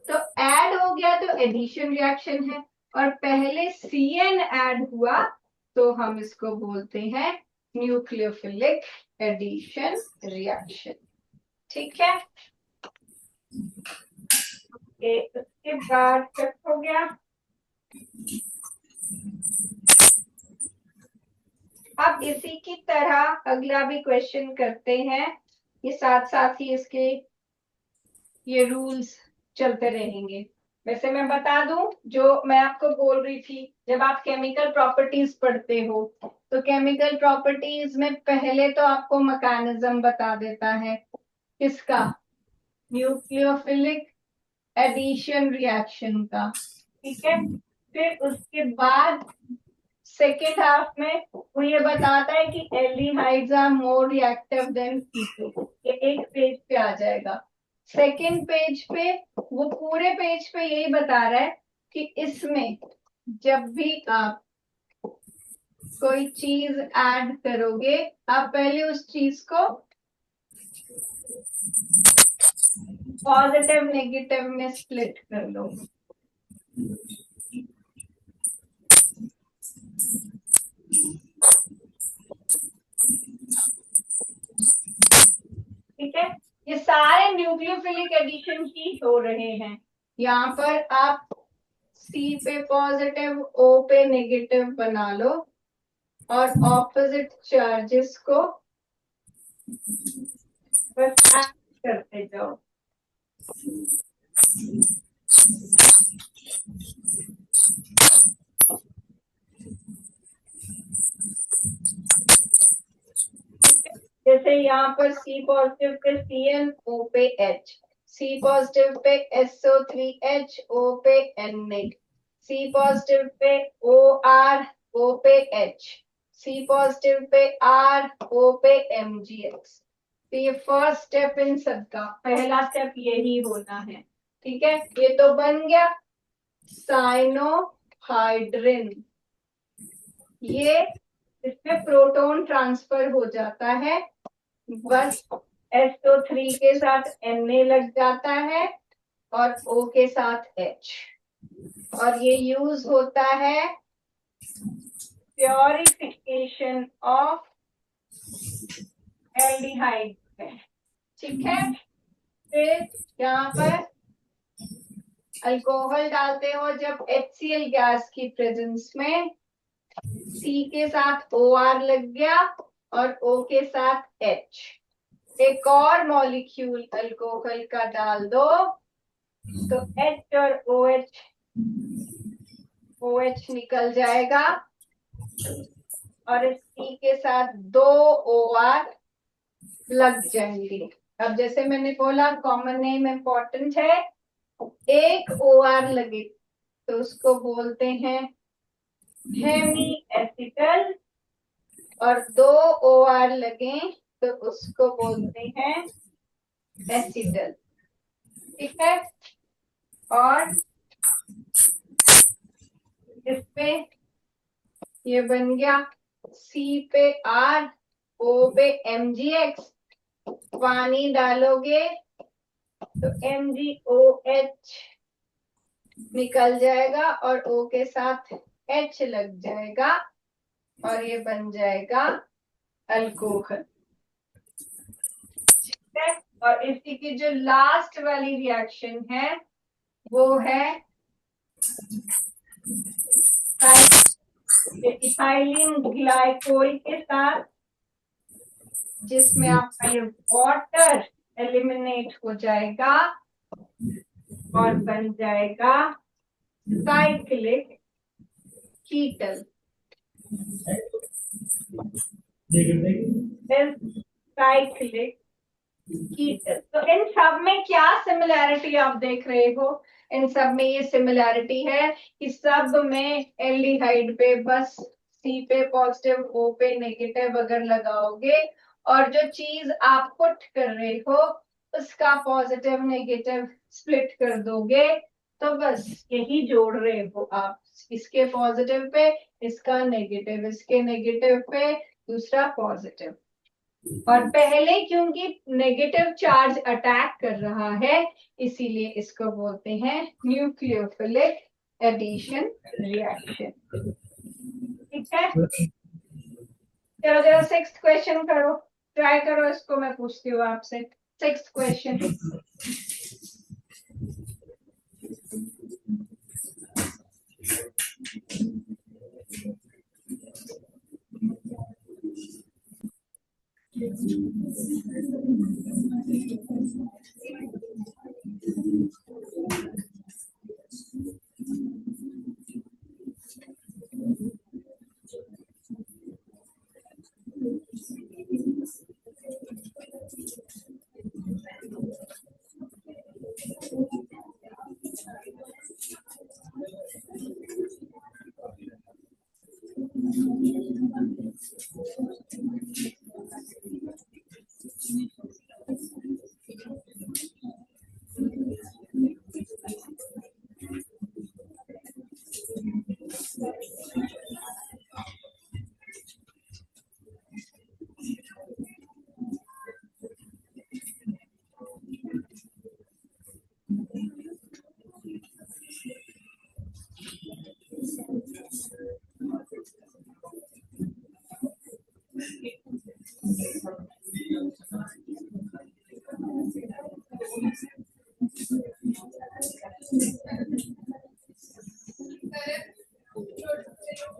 तो ऐड हो गया तो एडिशन रिएक्शन है, और पहले CN ऐड हुआ तो हम इसको बोलते हैं न्यूक्लियोफिलिक एडिशन रिएक्शन। ठीक है, उसके बाद चेक हो गया। अब इसी की तरह अगला भी क्वेश्चन करते हैं, ये साथ साथ ही इसके ये रूल्स चलते रहेंगे। वैसे मैं बता दूं, जो मैं आपको बोल रही थी, जब आप केमिकल प्रॉपर्टीज पढ़ते हो तो केमिकल प्रॉपर्टीज में पहले तो आपको मैकेनिज्म बता देता है किसका, न्यूक्लियोफिलिक एडिशन रिएक्शन का, ठीक है। फिर उसके बाद सेकेंड हाफ में वो ये बताता है कि aldehydes are more reactive than ketone, ये एक पेज पे आ जाएगा। सेकेंड पेज पे वो पूरे पेज पे यही बता रहा है कि इसमें जब भी आप कोई चीज ऐड करोगे, आप पहले उस चीज को पॉजिटिव नेगेटिव में स्प्लिट कर लो। ठीक है, ये सारे न्यूक्लियोफिलिक एडिशन ही हो रहे हैं। यहाँ पर आप सी पे पॉजिटिव, ओ पे नेगेटिव बना लो और ऑपोजिट चार्जेस को बस ऐड करते जाओ। जैसे यहाँ पर सी पॉजिटिव पे CN, O पे H, सी पॉजिटिव पे SO3H, O पे Na, C positive pay OR, O पे H, सी पॉजिटिव पे R, O पे MgX। तो ये फर्स्ट स्टेप इन सबका पहला स्टेप यही होना है, ठीक है। ये तो बन गया साइनोहाइड्रिन, ये इसमें प्रोटॉन ट्रांसफर हो जाता है, बस SO3 के साथ Na लग जाता है और O के साथ H, और ये यूज होता है प्योरिफिकेशन ऑफ एल्डिहाइड में, ठीक है। फिर यहाँ पर अल्कोहल डालते हो जब HCl गैस की प्रेजेंस में, C के साथ OR लग गया और O के साथ H, एक और मॉलिक्यूल अल्कोहल का डाल दो तो H और OH निकल जाएगा और इस C के साथ 2 OR लग जाएंगे। अब जैसे मैंने बोला कॉमन नेम इंपॉर्टेंट है, एक OR लगे तो उसको बोलते हैं हेमी एसिटल और 2 OR लगे तो उसको बोलते हैं एसिटल, ठीक है। और इसमें ये बन गया C पे R, O पे MgX, पानी डालोगे तो MgOH निकल जाएगा और O के साथ H लग जाएगा और ये बन जाएगा अल्कोहल, ठीक है। और इसी की जो लास्ट वाली रिएक्शन है वो है इथाइलिन ग्लाइकोल के साथ, जिसमें आपका ये वाटर एलिमिनेट हो जाएगा और बन जाएगा साइक्लिक कीटल, साइक्लिक कीटल। तो इन सब में क्या सिमिलैरिटी आप देख रहे हो, इन सब में ये सिमिलैरिटी है कि सब में एल्डिहाइड पे बस C पे पॉजिटिव, O पे नेगेटिव अगर लगाओगे और जो चीज आप पुट कर रहे हो उसका पॉजिटिव नेगेटिव स्प्लिट कर दोगे तो बस यही जोड़ रहे हो आप, इसके पॉजिटिव पे इसका नेगेटिव, इसके नेगेटिव पे दूसरा पॉजिटिव। और पहले क्योंकि नेगेटिव चार्ज अटैक कर रहा है इसीलिए इसको बोलते हैं न्यूक्लियोफिलिक एडिशन रिएक्शन, ठीक है। चलो जरा सिक्स्थ क्वेश्चन करो, ट्राई करो इसको, मैं पूछती हूँ आपसे सिक्स्थ क्वेश्चन।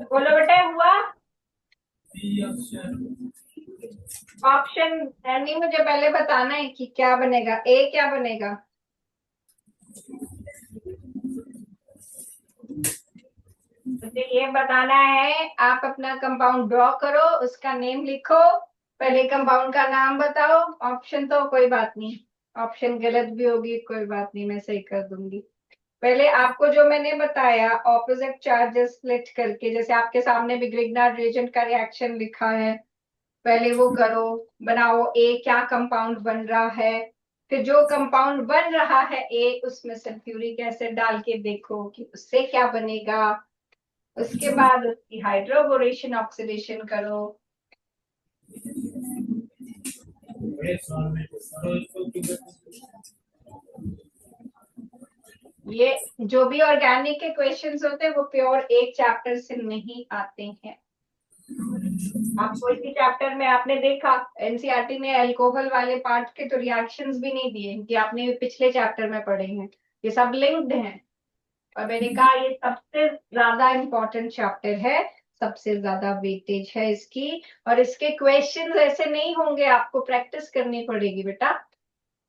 बोलो बेटा, हुआ? ऑप्शन नहीं, मुझे पहले बताना है कि क्या बनेगा। ए क्या बनेगा? मुझे ये बताना है। आप अपना कंपाउंड ड्रॉ करो, उसका नेम लिखो, पहले कंपाउंड का नाम बताओ। ऑप्शन तो कोई बात नहीं, ऑप्शन गलत भी होगी कोई बात नहीं, मैं सही कर दूंगी। पहले आपको जो मैंने बताया ऑपोजिट चार्जेस स्प्लिट करके, जैसे आपके सामने भी ग्रिग्नार्ड रिएजेंट का रिएक्शन लिखा है, पहले वो करो, बनाओ ए क्या कंपाउंड बन रहा है, फिर जो कंपाउंड बन रहा है ए, उसमें सल्फ्यूरिक एसिड डाल के देखो कि उससे क्या बनेगा। उसके बाद उसकी हाइड्रोबोरेशन ऑक्सीडेशन करो। ये जो भी ऑर्गेनिक के क्वेश्चंस होते हैं वो प्योर एक चैप्टर से नहीं आते हैं। आपको इसी चैप्टर में आपने देखा एनसीईआरटी में अल्कोहल वाले पार्ट के तो रिएक्शंस भी नहीं दिए कि आपने पिछले चैप्टर में पढ़े हैं, ये सब लिंक्ड हैं। और मैंने कहा ये सबसे ज्यादा इंपॉर्टेंट चैप्टर है, सबसे ज्यादा वेटेज है इसकी, और इसके क्वेश्चंस ऐसे नहीं होंगे, आपको प्रैक्टिस करनी पड़ेगी बेटा।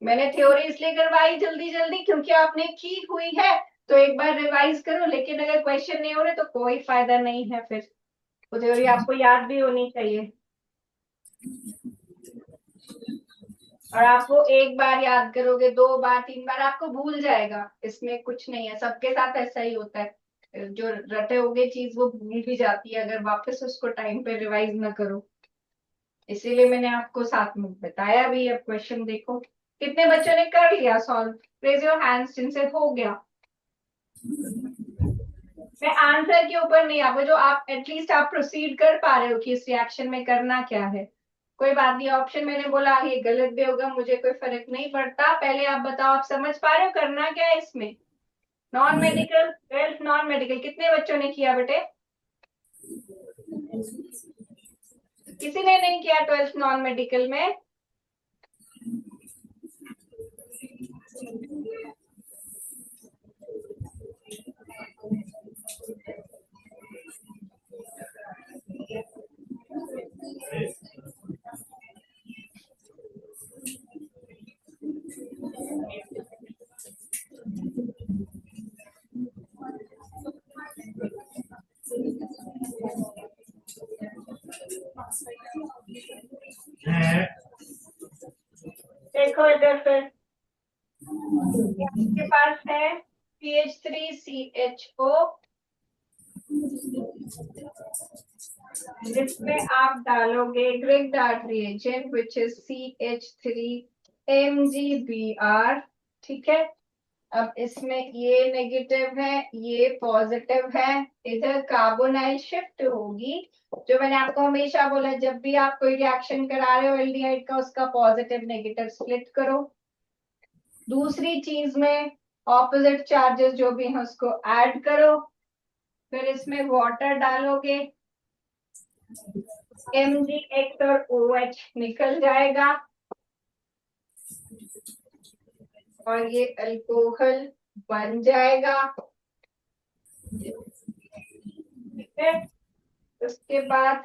मैंने थ्योरी इसलिए करवाई जल्दी जल्दी क्योंकि आपने की हुई है, तो एक बार रिवाइज करो, लेकिन अगर क्वेश्चन नहीं हो रहे तो कोई फायदा नहीं है, फिर वो थ्योरी आपको याद भी होनी चाहिए। और आप वो एक बार याद करोगे, दो बार तीन बार आपको भूल जाएगा, इसमें कुछ नहीं है, सबके साथ ऐसा ही होता है, जो रटे होगे चीज वो भूल भी जाती है अगर वापस उसको टाइम पे रिवाइज ना करो। इसीलिए मैंने आपको साथ में बताया भी। अब क्वेश्चन देखो, कितने बच्चों ने कर लिया सॉल्व? रेज योर हैंड्स जिनसे हो गया। मैं आंसर के ऊपर नहीं, आपको जो आप एटलीस्ट आप प्रोसीड कर पा रहे हो कि इस रिएक्शन में करना क्या है। कोई बात नहीं, ऑप्शन मैंने बोला ये गलत भी होगा, मुझे कोई फर्क नहीं पड़ता। पहले आप बताओ, आप समझ पा रहे हो करना क्या है इसमें? Non medical, 12th non medical कितने बच्चों ने किया बेटे? किसी ने नहीं किया 12th नॉन मेडिकल में? देखो इधर फिर, आपके पास है CH3CHO, जिसमें आप डालोगे Grignard reagent which is CH3MgBr। ठीक है, अब इसमें ये नेगेटिव है, ये पॉजिटिव है, इधर कार्बोनाइल शिफ्ट होगी। जो मैंने आपको हमेशा बोला, जब भी आप कोई रिएक्शन करा रहे हो एल्डिहाइड का, उसका पॉजिटिव नेगेटिव स्प्लिट करो। दूसरी चीज में ऑपोजिट चार्जेस जो भी हैं उसको ऐड करो, फिर इसमें वाटर डालोगे, MgX और OH निकल जाएगा और ये अल्कोहल बन जाएगा। ठीक है, उसके बाद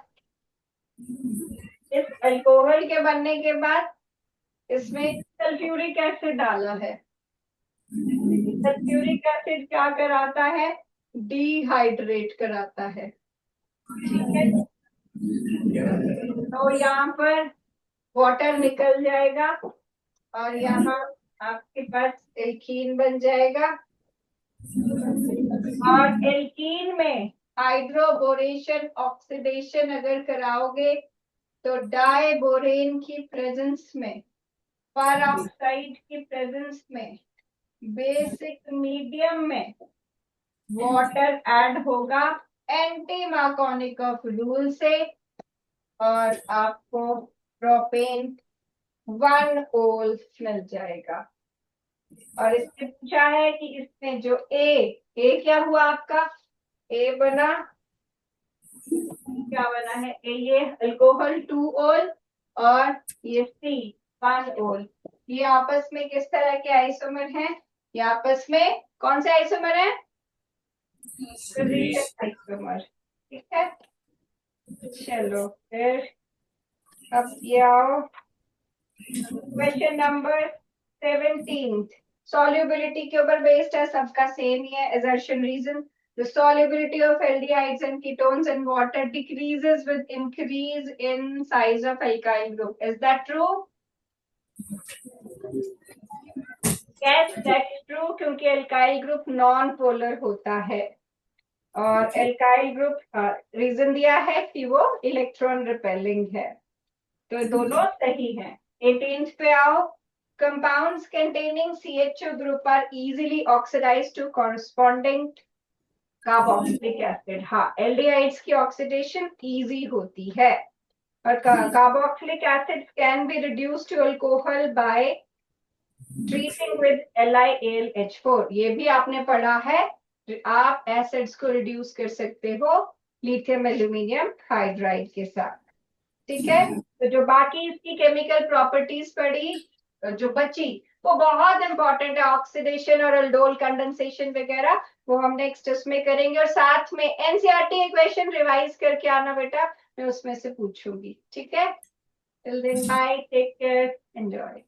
इस अल्कोहल के बनने के बाद इसमें सल्फ्यूरिक एसिड डाला है। सल्फ्यूरिक एसिड क्या कराता है? डिहाइड्रेट कराता है। ठीक है, तो यहाँ पर वाटर निकल जाएगा और यहाँ आपके पास एल्कीन बन जाएगा। और एल्कीन में हाइड्रोबोरेशन ऑक्सीडेशन अगर कराओगे तो डाइबोरेन की प्रेजेंस में, पर ऑक्साइड की प्रेजेंस में, बेसिक मीडियम में वाटर ऐड होगा एंटी मार्कोनिकॉफ रूल से, और आपको प्रोपेन 1 ओल मिल जाएगा। और इससे पूछा है कि इसमें जो ए क्या हुआ आपका? ए बना, क्या बना है? ये अल्कोहल 2 ओल और ये सी 1 ओल। ये आपस में किस तरह के आइसोमर हैं? ये आपस में कौन से आइसोमर हैं? आइसोमर। ठीक है, चलो फिर अब ये आओ क्वेश्चन नंबर 17। सॉल्युबिलिटी के ऊपर बेस्ड है, सबका सेम ही है। assertion reason: the solubility of aldehydes and ketones in water decreases with increase in size of alkyl group. Is that true? Yes, that is true, क्योंकि alkyl group नॉन पोलर होता है और alkyl group रीजन दिया है कि वो इलेक्ट्रॉन रिपेलिंग है, तो दोनों सही हैं। 18th पे आओ। Compounds containing CHO group are easily oxidized to corresponding carboxylic acid. हाँ, एल्डिहाइड्स की ऑक्सीडेशन इजी होती है। और carboxylic acids can be reduced to alcohol by treating with LiAlH4। ये भी आपने पढ़ा है, आप एसिड्स को रिड्यूस कर सकते हो लिथियम एल्यूमिनियम हाइड्राइड के साथ। ठीक है, तो जो बाकी इसकी केमिकल प्रॉपर्टीज पढ़ी, जो बची वो बहुत इंपॉर्टेंट है, ऑक्सीडेशन और अल्डोल कंडेंसेशन वगैरह, वो हम नेक्स्ट उसमें करेंगे। और साथ में एनसीईआरटी क्वेश्चन रिवाइज करके आना बेटा, मैं उसमें से पूछूंगी। ठीक है, till then bye, take care, enjoy.